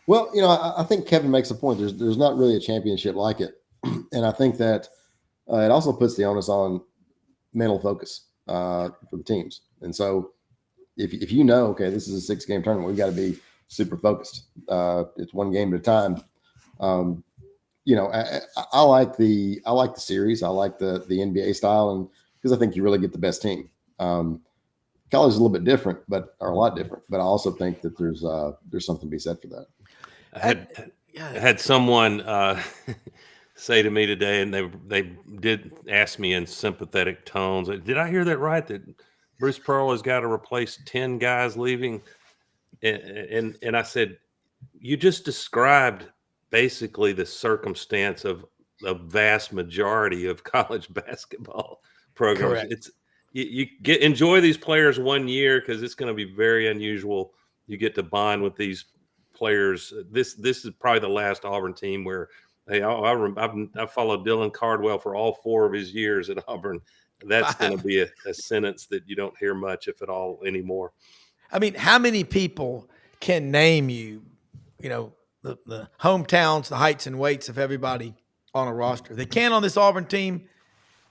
Well, I think Kevin makes a point. There's not really a championship like it. And I think that it also puts the onus on mental focus for the teams. And so if okay, this is a 6-game tournament, we've got to be super focused. It's one game at a time. I like the series. I like the NBA style, and because I think you really get the best team. College is a little bit different, or a lot different. But I also think that there's something to be said for that. I had someone say to me today, and they did ask me in sympathetic tones, did I hear that right? That Bruce Pearl has got to replace 10 guys leaving? And I said, you just described basically the circumstance of the vast majority of college basketball programs. Correct. It's you enjoy these players 1 year because it's going to be very unusual. You get to bond with these players. This is probably the last Auburn team where I followed Dylan Cardwell for all 4 of his years at Auburn. That's going to be a sentence that you don't hear much, if at all, anymore. I mean, how many people can name you, the hometowns, the heights and weights of everybody on a roster? They can on this Auburn team,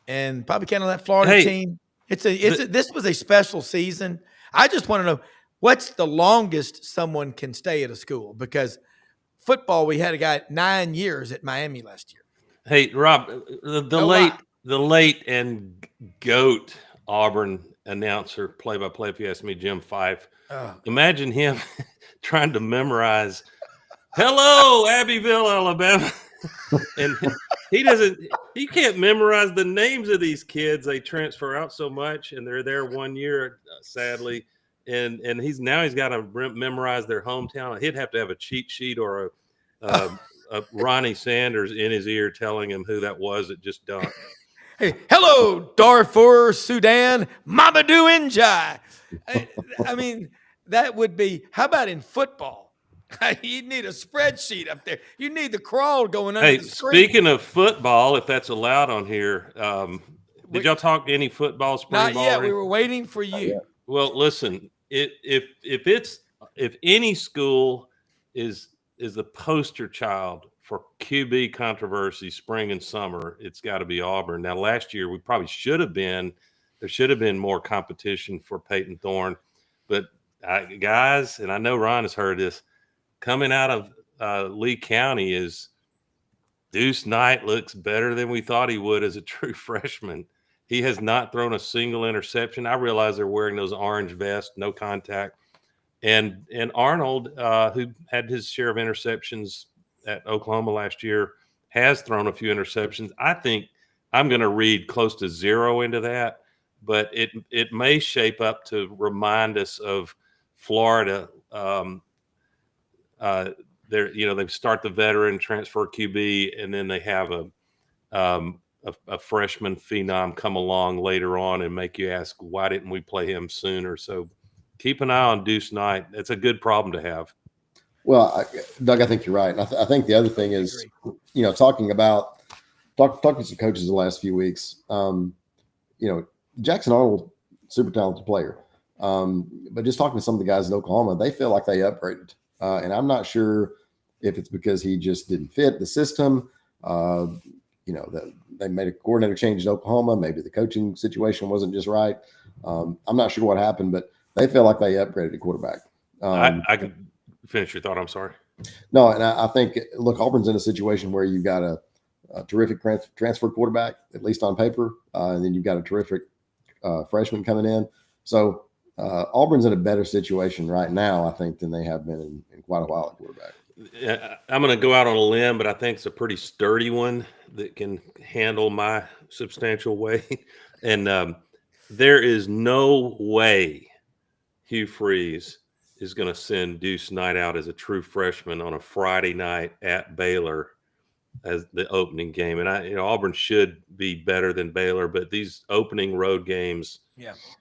and probably can on that Florida team. This was a special season. I just want to know, what's the longest someone can stay at a school? Because football, we had a guy 9 years at Miami last year. Hey, Rob, the late and GOAT Auburn announcer, play-by-play, if you ask me, Jim Fife. Imagine him trying to memorize, "Hello, Abbeville, Alabama," and he can't memorize the names of these kids. They transfer out so much, and they're there 1 year, sadly. And he's got to memorize their hometown. He'd have to have a cheat sheet or a Ronnie Sanders in his ear telling him who that was that just dunked. Hey, hello, Darfur, Sudan, Mamadou Njai. I mean, that would be, how about in football? You need a spreadsheet up there. You need the crawl going under the screen. Speaking of football, if that's allowed on here, did y'all talk any football, spring Not ball? yet. We were waiting for you. Well, listen, if any school is the poster child for QB controversy spring and summer, it's got to be Auburn. Now, last year we probably should have been There should have been more competition for Peyton Thorne. But guys, and I know Ron has heard this, coming out of Lee County is Deuce Knight looks better than we thought he would as a true freshman. He has not thrown a single interception. I realize they're wearing those orange vests, no contact. And Arnold, who had his share of interceptions at Oklahoma last year, has thrown a few interceptions. I think I'm going to read close to 0 into that, but it may shape up to remind us of Florida. They start the veteran transfer QB, and then they have a freshman phenom come along later on and make you ask, why didn't we play him sooner? So keep an eye on Deuce Knight. It's a good problem to have. Well, Doug, I think you're right. And I think the other thing is, talking to some coaches the last few weeks, Jackson Arnold, super talented player. But just talking to some of the guys in Oklahoma, they feel like they upgraded. And I'm not sure if it's because he just didn't fit the system. That they made a coordinator change in Oklahoma. Maybe the coaching situation wasn't just right. I'm not sure what happened, but they feel like they upgraded the quarterback. I can finish your thought. I'm sorry. No, and I think, look, Auburn's in a situation where you've got a terrific transfer quarterback, at least on paper, and then you've got a terrific freshman coming in. So Auburn's in a better situation right now, I think, than they have been in quite a while at quarterback. I'm going to go out on a limb, but I think it's a pretty sturdy one that can handle my substantial weight. And there is no way Hugh Freeze is going to send Deuce Knight out as a true freshman on a Friday night at Baylor as the opening game. And Auburn should be better than Baylor, but these opening road games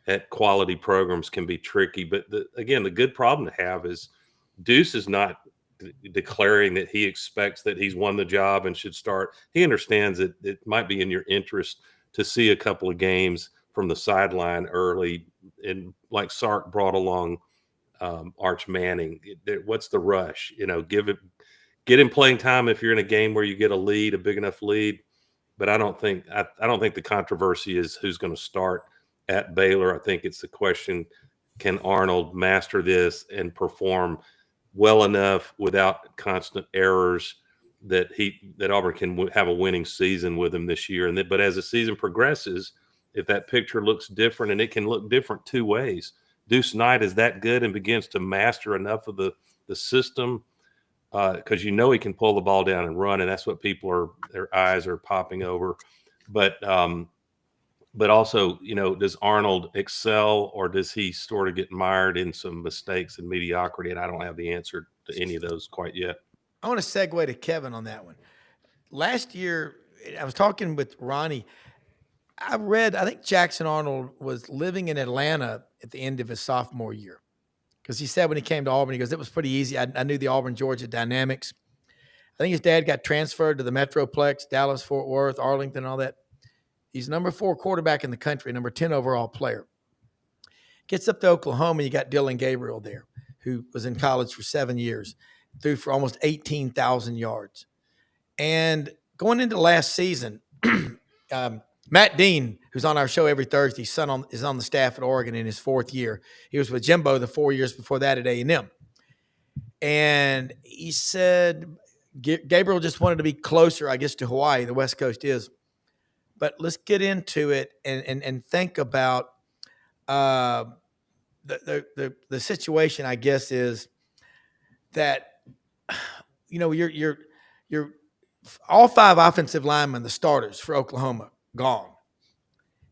at quality programs can be tricky. But again, the good problem to have is Deuce is not declaring that he expects that he's won the job and should start. He understands that it might be in your interest to see a couple of games from the sideline early. And like Sark brought along Arch Manning, what's the rush? Get him playing time if you're in a game where you get a big enough lead. But I don't think the controversy is who's going to start at Baylor. I think it's the question, can Arnold master this and perform well enough without constant errors that Auburn can have a winning season with him this year. But as the season progresses, if that picture looks different, and it can look different two ways, Deuce Knight is that good and begins to master enough of the system, because he can pull the ball down and run, and that's what their eyes are popping over. But also, does Arnold excel, or does he sort of get mired in some mistakes and mediocrity? And I don't have the answer to any of those quite yet. I want to segue to Kevin on that one. Last year, I was talking with Ronnie. I think Jackson Arnold was living in Atlanta at the end of his sophomore year, because he said when he came to Auburn, he goes, it was pretty easy. I knew the Auburn-Georgia dynamics. I think his dad got transferred to the Metroplex, Dallas, Fort Worth, Arlington, all that. He's number 4 quarterback in the country, number 10 overall player. Gets up to Oklahoma, you got Dylan Gabriel there, who was in college for 7 years, threw for almost 18,000 yards. And going into last season, Matt Dean, who's on our show every Thursday, is on the staff at Oregon in his 4th year. He was with Jimbo the 4 years before that at A&M. And he said Gabriel just wanted to be closer, I guess, to Hawaii. The West Coast is. But let's get into it and think about the situation. I guess is that you're all 5 offensive linemen, the starters for Oklahoma, gone.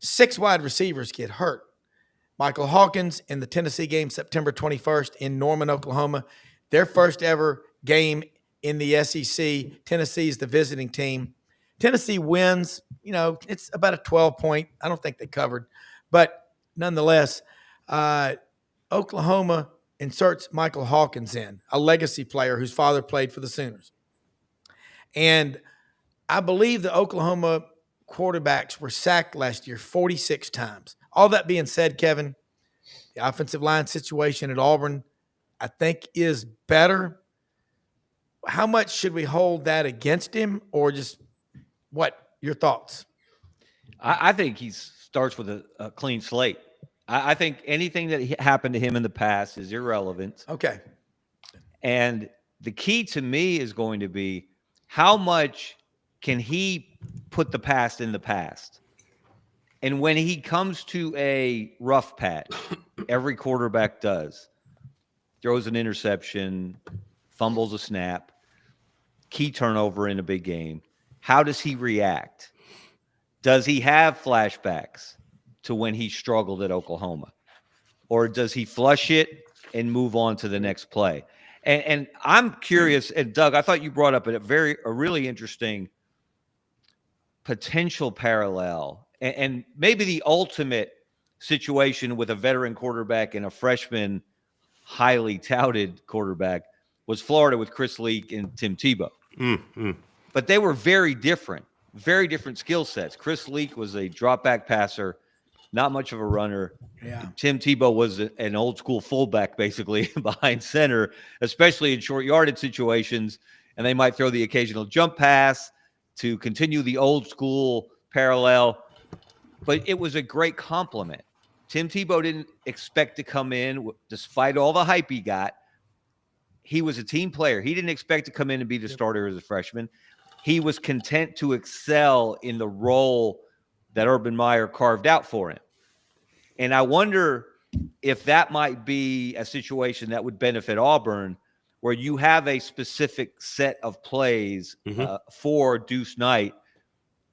6 wide receivers get hurt. Michael Hawkins in the Tennessee game, September 21st in Norman, Oklahoma, their first ever game in the SEC. Tennessee's the visiting team. Tennessee wins, it's about a 12-point. I don't think they covered. But nonetheless, Oklahoma inserts Michael Hawkins in, a legacy player whose father played for the Sooners. And I believe the Oklahoma quarterbacks were sacked last year 46 times. All that being said, Kevin, the offensive line situation at Auburn, I think, is better. How much should we hold that against him, or just what? Your thoughts? I think he starts with a clean slate. I think anything that happened to him in the past is irrelevant. Okay. And the key to me is going to be how much can he put the past in the past? And when he comes to a rough patch, every quarterback does, throws an interception, fumbles a snap, key turnover in a big game. How does he react? Does he have flashbacks to when he struggled at Oklahoma? Or does he flush it and move on to the next play? And I'm curious, and Doug, I thought you brought up a really interesting potential parallel, and maybe the ultimate situation with a veteran quarterback and a freshman, highly touted quarterback was Florida with Chris Leak and Tim Tebow. Mm-hmm. But they were very different skill sets. Chris Leak was a drop back passer, not much of a runner. Yeah. Tim Tebow was an old school fullback, basically behind center, especially in short yardage situations. And they might throw the occasional jump pass to continue the old school parallel. But it was a great compliment. Tim Tebow didn't expect to come in, despite all the hype he got. He was a team player. He didn't expect to come in and be the starter as a freshman. He was content to excel in the role that Urban Meyer carved out for him. And I wonder if that might be a situation that would benefit Auburn, where you have a specific set of plays for Deuce Knight.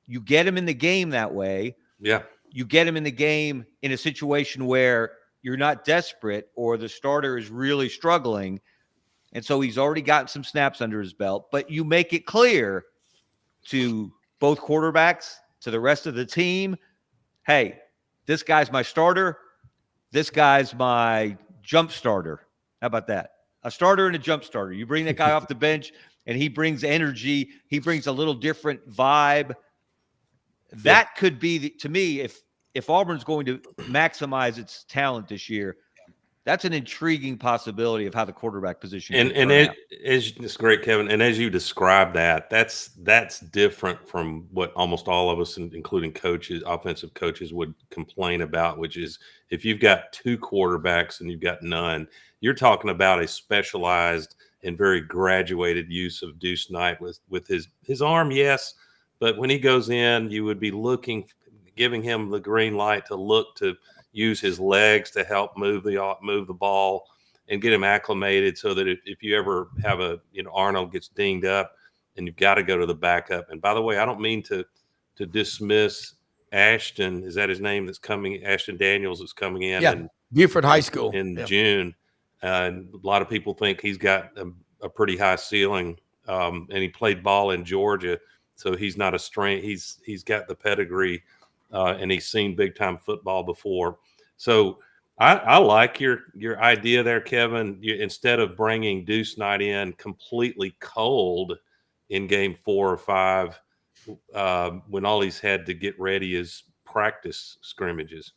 You get him in the game that way. Yeah. You get him in the game in a situation where you're not desperate or the starter is really struggling. And so he's already gotten some snaps under his belt, but you make it clear to both quarterbacks, to the rest of the team, hey, this guy's my starter. This guy's my jump starter. How about that? A starter and a jump starter. You bring that guy off the bench and he brings energy. He brings a little different vibe. That could be, to me, if Auburn's going to maximize its talent this year, that's an intriguing possibility of how the quarterback position. And it's great, Kevin. And as you describe that, that's different from what almost all of us, including coaches, offensive coaches, would complain about, which is if you've got two quarterbacks and you've got none, you're talking about a specialized and very graduated use of Deuce Knight with his arm, yes, but when he goes in, you would be giving him the green light to look to use his legs to help move the ball and get him acclimated so that if you ever have Arnold gets dinged up and you've got to go to the backup. And by the way, I don't mean to dismiss Ashton. Is that his name that's coming? Ashton Daniels is coming in. Yeah, Buford High School. In June. And a lot of people think he's got a pretty high ceiling. And he played ball in Georgia. So he's not a strain. He's got the pedigree. And he's seen big time football before. So I like your idea there, Kevin. Instead of bringing Deuce Knight in completely cold in game 4 or 5, when all he's had to get ready is practice scrimmages.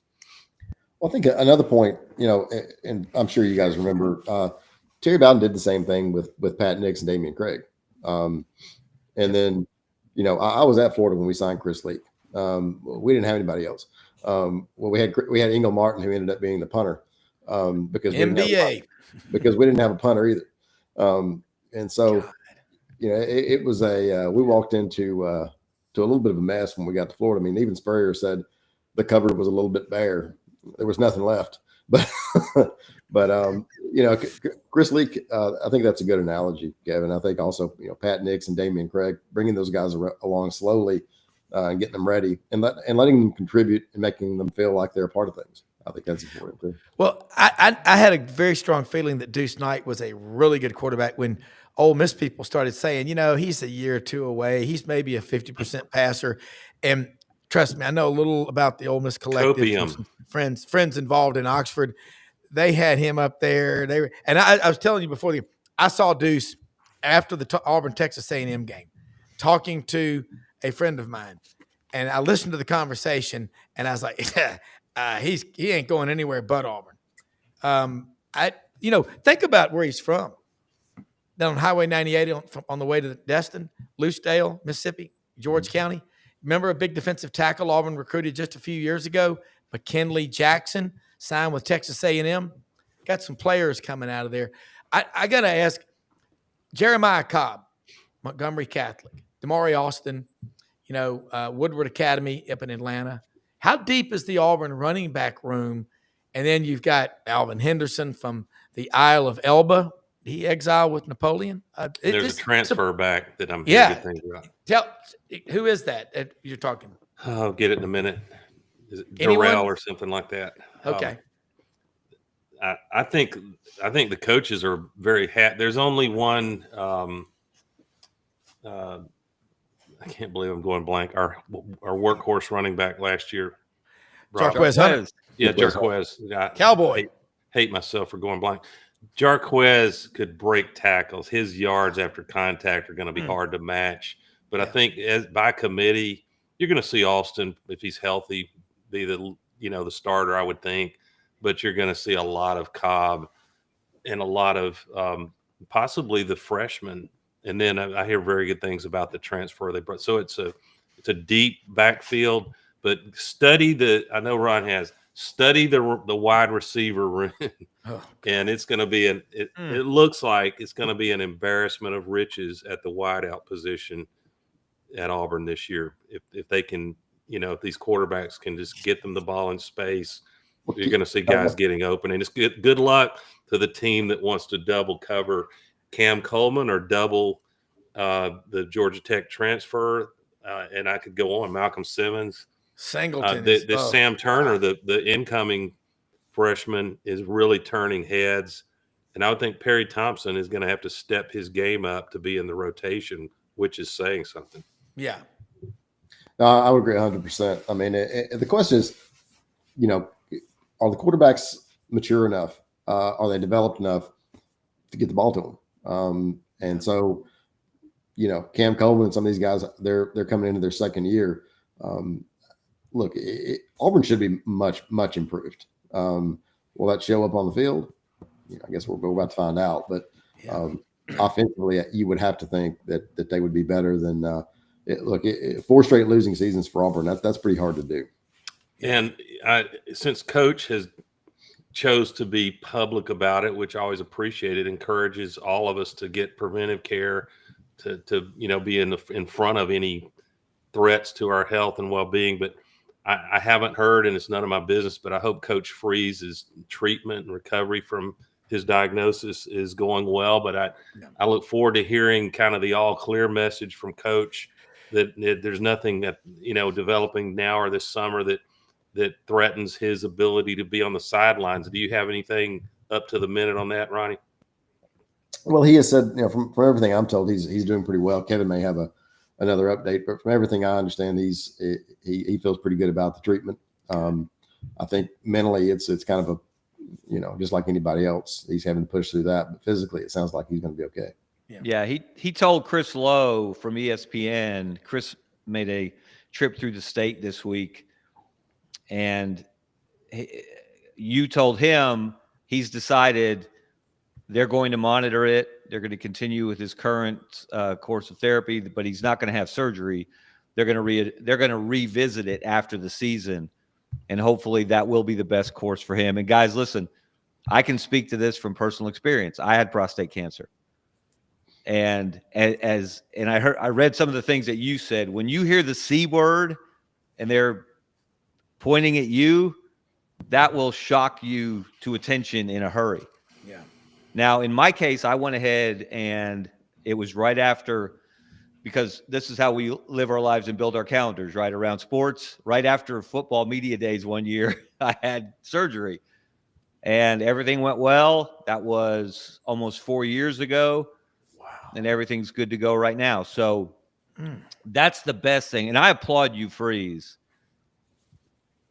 Well, I think another point, and I'm sure you guys remember, Terry Bowden did the same thing with Pat Nix and Damian Craig. And then, I was at Florida when we signed Chris Leak. We didn't have anybody else. We had Ingle Martin, who ended up being the punter because we didn't have a punter either. And so, it was we walked into a little bit of a mess when we got to Florida. I mean, even Spurrier said the cupboard was a little bit bare. There was nothing left. But Chris Leak, I think that's a good analogy, Kevin. I think also, Pat Nix and Damian Craig, bringing those guys along slowly. And getting them ready and letting them contribute and making them feel like they're a part of things. I think that's important too. Well, I had a very strong feeling that Deuce Knight was a really good quarterback when Ole Miss people started saying, he's a year or two away. He's maybe a 50% passer. And trust me, I know a little about the Ole Miss collective. Friends involved in Oxford. They had him up there. I was telling you before I saw Deuce after the Auburn Texas A&M game, talking to a friend of mine, and I listened to the conversation, and I was like, he ain't going anywhere but Auburn. Think about where he's from. Down on Highway 98 on the way to Destin, Lucedale, Mississippi, George County. remember a big defensive tackle Auburn recruited just a few years ago, McKinley Jackson, signed with Texas A&M. Got some players coming out of there. I got to ask, Jeremiah Cobb, Montgomery Catholic, Damari Austin, Woodward Academy up in Atlanta. How deep is the Auburn running back room? And then you've got Alvin Henderson from the Isle of Elba. He exiled with Napoleon. There's a transfer back that I'm hearing good things about. Who is that you're talking? I'll get it in a minute. Is it Anyone? Darrell or something like that? Okay. I think the coaches are very happy. There's only one. I can't believe I'm going blank. Our workhorse running back last year, Jarquez Hunter. Yeah, Jarquez. Cowboy. Hate myself for going blank. Jarquez could break tackles. His yards after contact are going to be hard to match. But I think by committee, you're going to see Austin, if he's healthy, be the starter, I would think. But you're going to see a lot of Cobb and a lot of possibly the freshmen. And then I hear very good things about the transfer they brought. So it's a deep backfield. But I know Ron has study the wide receiver room, and it's going to be it looks like it's going to be an embarrassment of riches at the wideout position at Auburn this year. If they can, if these quarterbacks can just get them the ball in space, you're going to see guys getting open. And it's good luck to the team that wants to double cover Cam Coleman or double the Georgia Tech transfer. And I could go on, Malcolm Simmons. Singleton. Sam Turner, the incoming freshman, is really turning heads. And I would think Perry Thompson is going to have to step his game up to be in the rotation, which is saying something. Yeah. No, I would agree 100%. I mean, the question is, are the quarterbacks mature enough? Are they developed enough to get the ball to them? And so, Cam Coleman and some of these guys, they're coming into their second year. Look, Auburn should be much, much improved. Will that show up on the field? I guess we're about to find out. But offensively, you would have to think that they would be better than four straight losing seasons for Auburn. That's pretty hard to do. And since Coach has chose to be public about it, which I always appreciate, it encourages all of us to get preventive care, to be in front of any threats to our health and well-being. But I haven't heard, and it's none of my business, but I hope Coach Freeze's treatment and recovery from his diagnosis is going well. But I look forward to hearing kind of the all clear message from Coach that there's nothing that, developing now or this summer that threatens his ability to be on the sidelines. Do you have anything up to the minute on that, Ronnie? Well, he has said, from everything I'm told, he's doing pretty well. Kevin may have another update, but from everything I understand, he feels pretty good about the treatment. I think mentally it's kind of just like anybody else, he's having to push through that, but physically it sounds like he's going to be okay. Yeah. He told Chris Lowe from ESPN. Chris made a trip through the state this week, and you told him he's decided they're going to monitor it. They're going to continue with his current course of therapy, but he's not going to have surgery. They're going to revisit it after the season, and hopefully that will be the best course for him. And guys, listen, I can speak to this from personal experience. I had prostate cancer, and I read some of the things that you said. When you hear the C word and they're pointing at you, that will shock you to attention in a hurry. Yeah. Now, in my case, I went ahead and it was right after, because this is how we live our lives and build our calendars, right around sports. Right after football media days one year, I had surgery and everything went well. That was almost 4 years ago. Wow. And everything's good to go right now. So that's the best thing. And I applaud you, Freeze,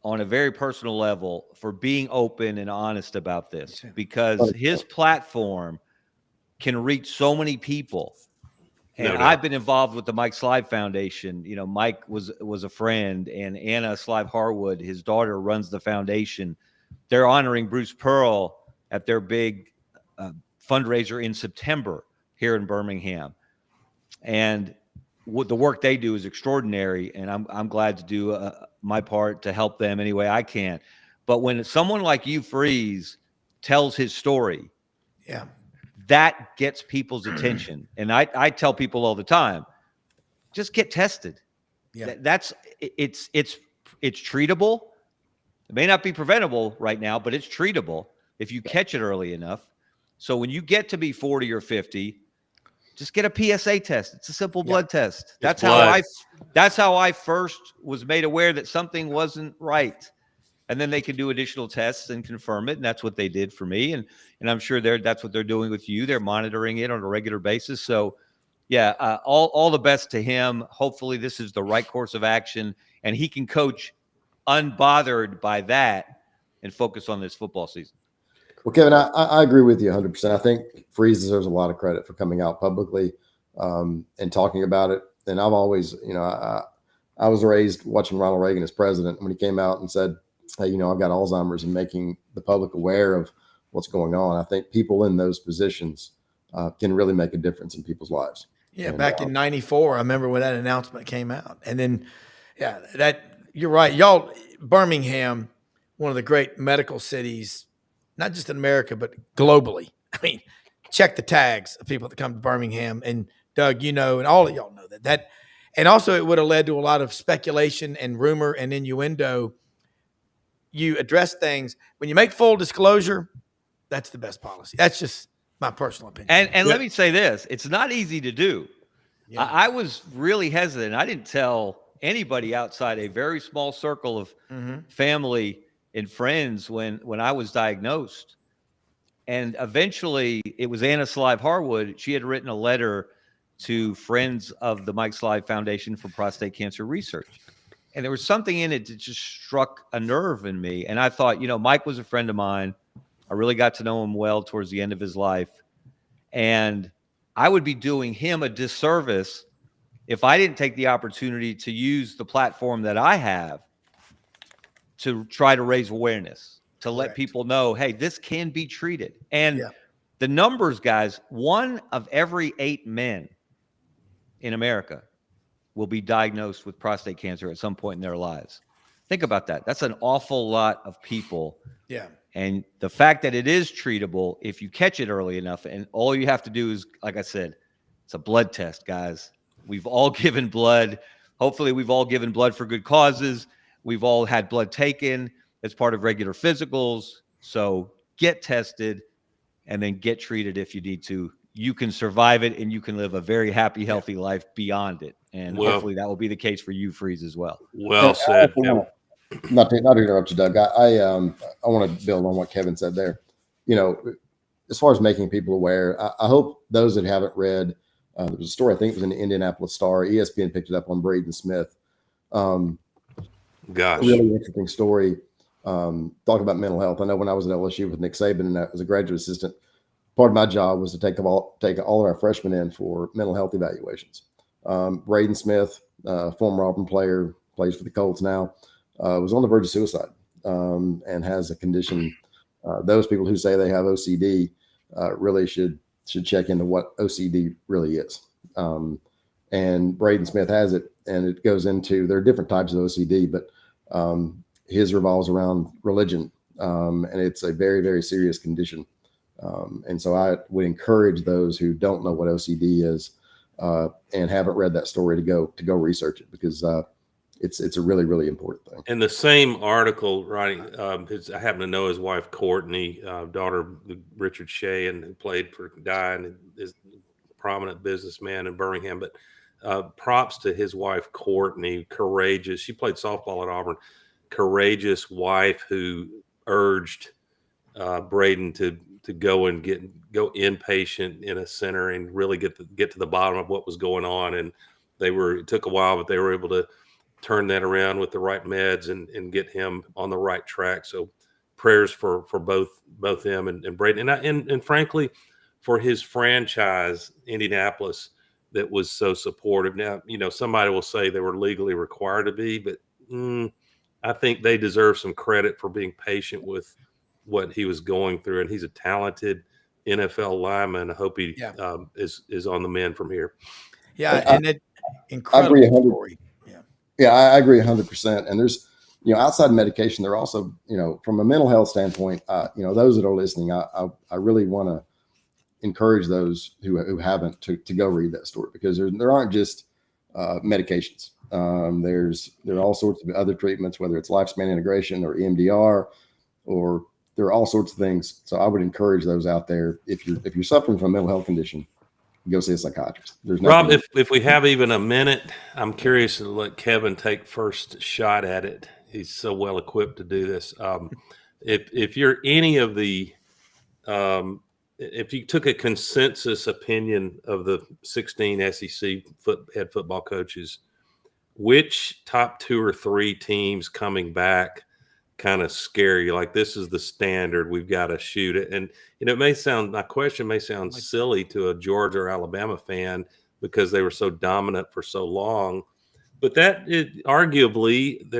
on a very personal level for being open and honest about this, because his platform can reach so many people. And I've been involved with the Mike Slive Foundation. Mike was a friend, and Anna Slive Harwood, his daughter, runs the foundation. They're honoring Bruce Pearl at their big fundraiser in September here in Birmingham. And what the work they do is extraordinary, and I'm glad to do my part to help them any way I can. But when someone like you, Freeze, tells his story, Yeah. that gets people's attention. And I tell people all the time, just get tested. Yeah. It's treatable. It may not be preventable right now, but it's treatable if you catch it early enough. So when you get to be 40 or 50, just get a PSA test. It's a simple blood test. That's how I first was made aware that something wasn't right. And then they can do additional tests and confirm it. And that's what they did for me. And I'm sure that's what they're doing with you. They're monitoring it on a regular basis. So yeah, all the best to him. Hopefully this is the right course of action and he can coach unbothered by that and focus on this football season. Well, Kevin, I agree with you 100%. I think Freeze deserves a lot of credit for coming out publicly and talking about it. And I've always, I was raised watching Ronald Reagan as president when he came out and said, hey, I've got Alzheimer's, and making the public aware of what's going on. I think people in those positions can really make a difference in people's lives. Yeah, and back in '94, I remember when that announcement came out. And then, you're right. Y'all, Birmingham, one of the great medical cities, not just in America, but globally. I mean, check the tags of people that come to Birmingham. And Doug, and all of y'all know that. And also it would have led to a lot of speculation and rumor and innuendo. You address things when you make full disclosure. That's the best policy. That's just my personal opinion. And let me say this, it's not easy to do. Yeah. I was really hesitant. I didn't tell anybody outside a very small circle of family and friends when I was diagnosed. And eventually it was Anna Slive Harwood. She had written a letter to friends of the Mike Slive Foundation for Prostate Cancer Research. And there was something in it that just struck a nerve in me. And I thought, Mike was a friend of mine. I really got to know him well towards the end of his life. And I would be doing him a disservice if I didn't take the opportunity to use the platform that I have to try to raise awareness, to let people know, hey, this can be treated. And the numbers, guys, 1 of every 8 men in America will be diagnosed with prostate cancer at some point in their lives. Think about that. That's an awful lot of people. Yeah. And the fact that it is treatable if you catch it early enough, and all you have to do is, like I said, it's a blood test, guys. We've all given blood. Hopefully we've all given blood for good causes. We've all had blood taken as part of regular physicals. So get tested and then get treated if you need to. You can survive it and you can live a very happy, healthy life beyond it. And hopefully that will be the case for you, Freeze, as well. Well said. Not to interrupt you, Doug. I want to build on what Kevin said there. As far as making people aware, I hope those that haven't read, there was a story, I think it was in the Indianapolis Star. ESPN picked it up on Braden Smith. Gosh. Really interesting story. Talking about mental health. I know when I was at LSU with Nick Saban and as a graduate assistant, part of my job was to take all of our freshmen in for mental health evaluations. Braden Smith, former Auburn player, plays for the Colts now, was on the verge of suicide and has a condition. Those people who say they have OCD really should check into what OCD really is. And Braden Smith has it, and it goes into, there are different types of OCD, but his revolves around religion, and it's a very, very serious condition. And so I would encourage those who don't know what OCD is and haven't read that story to go research it, because it's a really, really important thing. In the same article, writing, I happen to know his wife Courtney, daughter of Richard Shea, and played for Dye, and is a prominent businessman in Birmingham. But props to his wife Courtney, courageous. She played softball at Auburn. Courageous wife who urged Braden to go and go inpatient in a center and really get to the bottom of what was going on. And it took a while, but they were able to turn that around with the right meds and get him on the right track. So prayers for both him and Braden, and frankly for his franchise, Indianapolis, that was so supportive. Now, somebody will say they were legally required to be, but I think they deserve some credit for being patient with what he was going through. And he's a talented NFL lineman. I hope he is on the mend from here. Yeah. incredible story. Yeah, I agree 100%. And there's, outside medication, there are also, from a mental health standpoint, those that are listening, I really want to encourage those who haven't to go read that story, because there aren't just medications. There are all sorts of other treatments, whether it's lifespan integration or EMDR, or there are all sorts of things. So I would encourage those out there. If you're suffering from a mental health condition, go see a psychiatrist. There's Rob, if we have even a minute, I'm curious to let Kevin take first shot at it. He's so well equipped to do this. If you're any of the, if you took a consensus opinion of the 16 SEC head football coaches, which top 2 or 3 teams coming back kind of scare you? Like, this is the standard, we've got to shoot it. And my question may sound silly to a Georgia or Alabama fan, because they were so dominant for so long, but arguably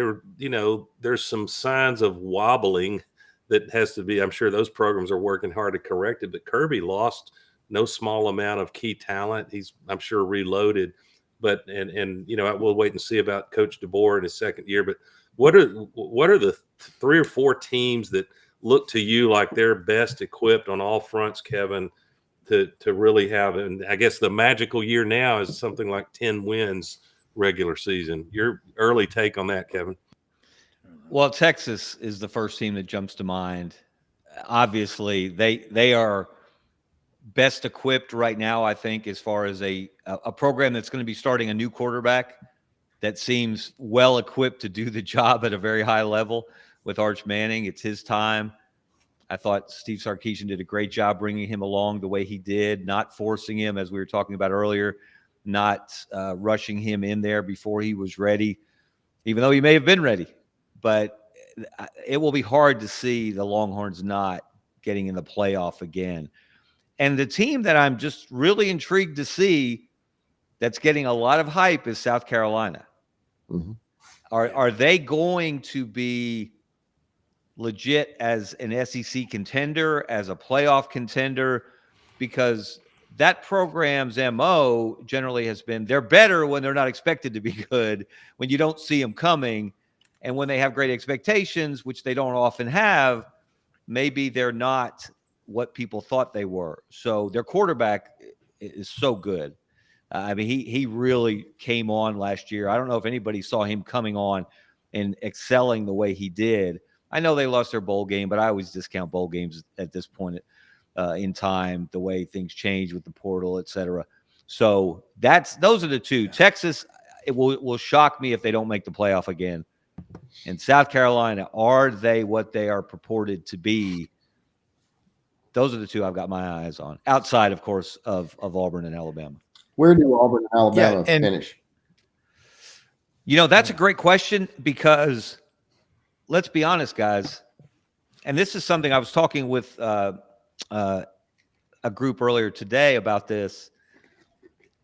there's some signs of wobbling that has to be. I'm sure those programs are working hard to correct it, but Kirby lost no small amount of key talent. He's, I'm sure, reloaded, but we'll wait and see about Coach DeBoer in his second year. But what are the 3 or 4 teams that look to you like they're best equipped on all fronts, Kevin, to really have? And I guess the magical year now is something like 10 wins regular season. Your early take on that, Kevin? Well, Texas is the first team that jumps to mind. Obviously, they are best equipped right now, I think, as far as a program that's going to be starting a new quarterback that seems well equipped to do the job at a very high level with Arch Manning. It's his time. I thought Steve Sarkisian did a great job bringing him along the way he did, not forcing him, as we were talking about earlier, not rushing him in there before he was ready, even though he may have been ready. But it will be hard to see the Longhorns not getting in the playoff again. And the team that I'm just really intrigued to see that's getting a lot of hype is South Carolina. Mm-hmm. Are they going to be legit as an SEC contender, as a playoff contender? Because that program's MO generally has been they're better when they're not expected to be good, when you don't see them coming. And when they have great expectations, which they don't often have, maybe they're not what people thought they were. So their quarterback is so good. I mean, he really came on last year. I don't know if anybody saw him coming on and excelling the way he did. I know they lost their bowl game, but I always discount bowl games at this point in time, the way things change with the portal, et cetera. So those are the two. Texas, it will shock me if they don't make the playoff again. And South Carolina, are they what they are purported to be? Those are the two I've got my eyes on, outside, of course, of Auburn and Alabama. Where do Auburn and Alabama finish? That's a great question, because let's be honest, guys, and this is something I was talking with a group earlier today about this.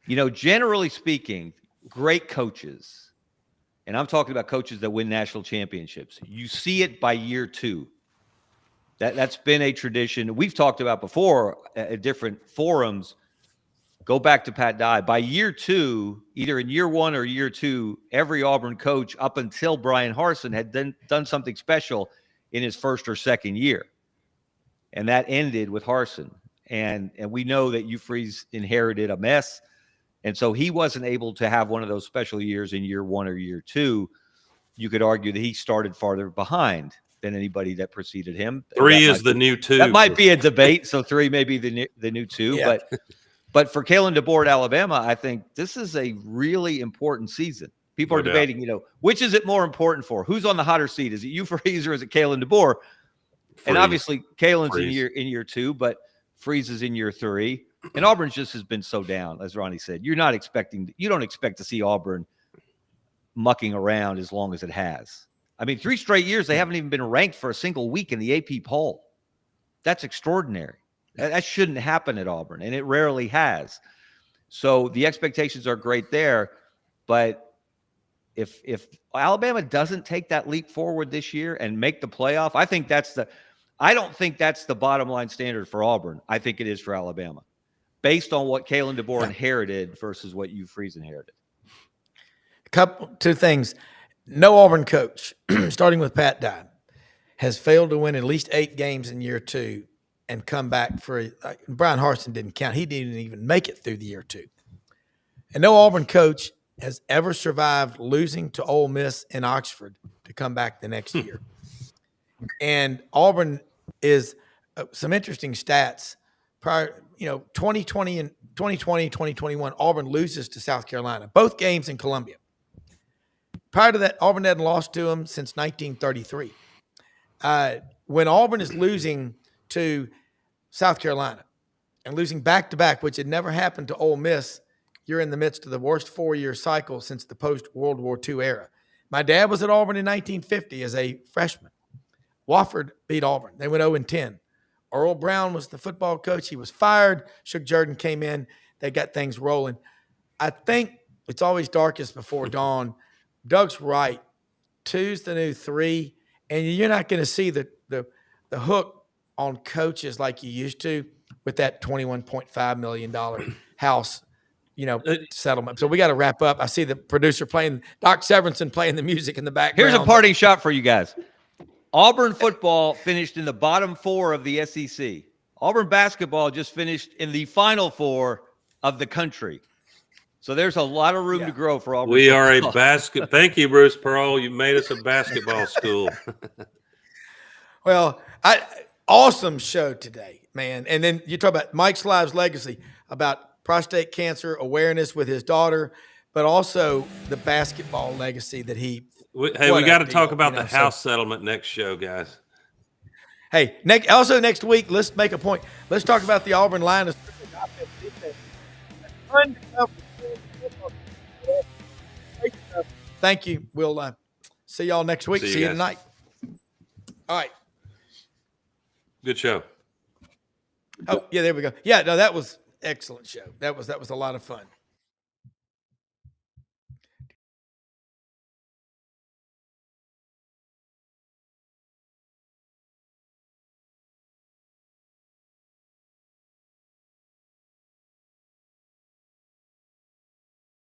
Generally speaking, great coaches, and I'm talking about coaches that win national championships, you see it by year 2. That's been a tradition we've talked about before at different forums. Go back to Pat Dye. By year 2, either in year 1 or year 2, every Auburn coach up until Brian Harsin had done something special in his first or second year. And that ended with Harsin. And we know that Hugh Freeze inherited a mess. And so he wasn't able to have one of those special years in year 1 or year 2. You could argue that he started farther behind than anybody that preceded him. 3 is the new 2. That might be a debate. So 3 may be the new 2. Yeah. But for Kalen DeBoer at Alabama, I think this is a really important season. People are debating, which is it more important for? Who's on the hotter seat? Is it Hugh Freeze or is it Kalen DeBoer? And obviously, Kalen's in year 2, but Freeze is in year 3. And Auburn just has been so down, as Ronnie said. You don't expect to see Auburn mucking around as long as it has. I mean, 3 straight years, they haven't even been ranked for a single week in the AP poll. That's extraordinary. That shouldn't happen at Auburn, and it rarely has. So the expectations are great there. But if Alabama doesn't take that leap forward this year and make the playoff, I don't think that's the bottom line standard for Auburn. I think it is for Alabama, based on what Kalen DeBoer inherited versus what Hugh Freeze inherited. Two things. No Auburn coach, starting with Pat Dye, has failed to win at least 8 games in year 2 and come back for Brian Harsin didn't count. He didn't even make it through the year 2. And no Auburn coach has ever survived losing to Ole Miss in Oxford to come back the next year. And Auburn is some interesting stats. Prior, 2020 and 2021, Auburn loses to South Carolina, both games in Columbia. Prior to that, Auburn hadn't lost to them since 1933. When Auburn is losing to South Carolina and losing back-to-back, which had never happened to Ole Miss, you're in the midst of the worst 4-year cycle since the post-World War II era. My dad was at Auburn in 1950 as a freshman. Wofford beat Auburn. They went 0-10. Earl Brown was the football coach. He was fired. Shook Jordan came in. They got things rolling. I think it's always darkest before dawn. Doug's right. 2's the new 3, and you're not going to see the hook on coaches like you used to with that $21.5 million house, settlement. So we got to wrap up. I see the producer playing, Doc Severinsen playing the music in the background. Here's a parting shot for you guys. Auburn football finished in the bottom 4 of the SEC. Auburn basketball just finished in the Final 4 of the country. So there's a lot of room to grow for Auburn. We are a basket. Thank you, Bruce Pearl. You made us a basketball school. Well, awesome show today, man. And then you talk about Mike's Lives Legacy, about prostate cancer awareness with his daughter, but also the basketball legacy that he. We got to talk about the house settlement next show, guys. Hey, next week, let's make a point. Let's talk about the Auburn line of Thank you. We'll see y'all next week. See you tonight. All right. Good show. Oh, yeah, there we go. Yeah, no, that was excellent show. That was a lot of fun.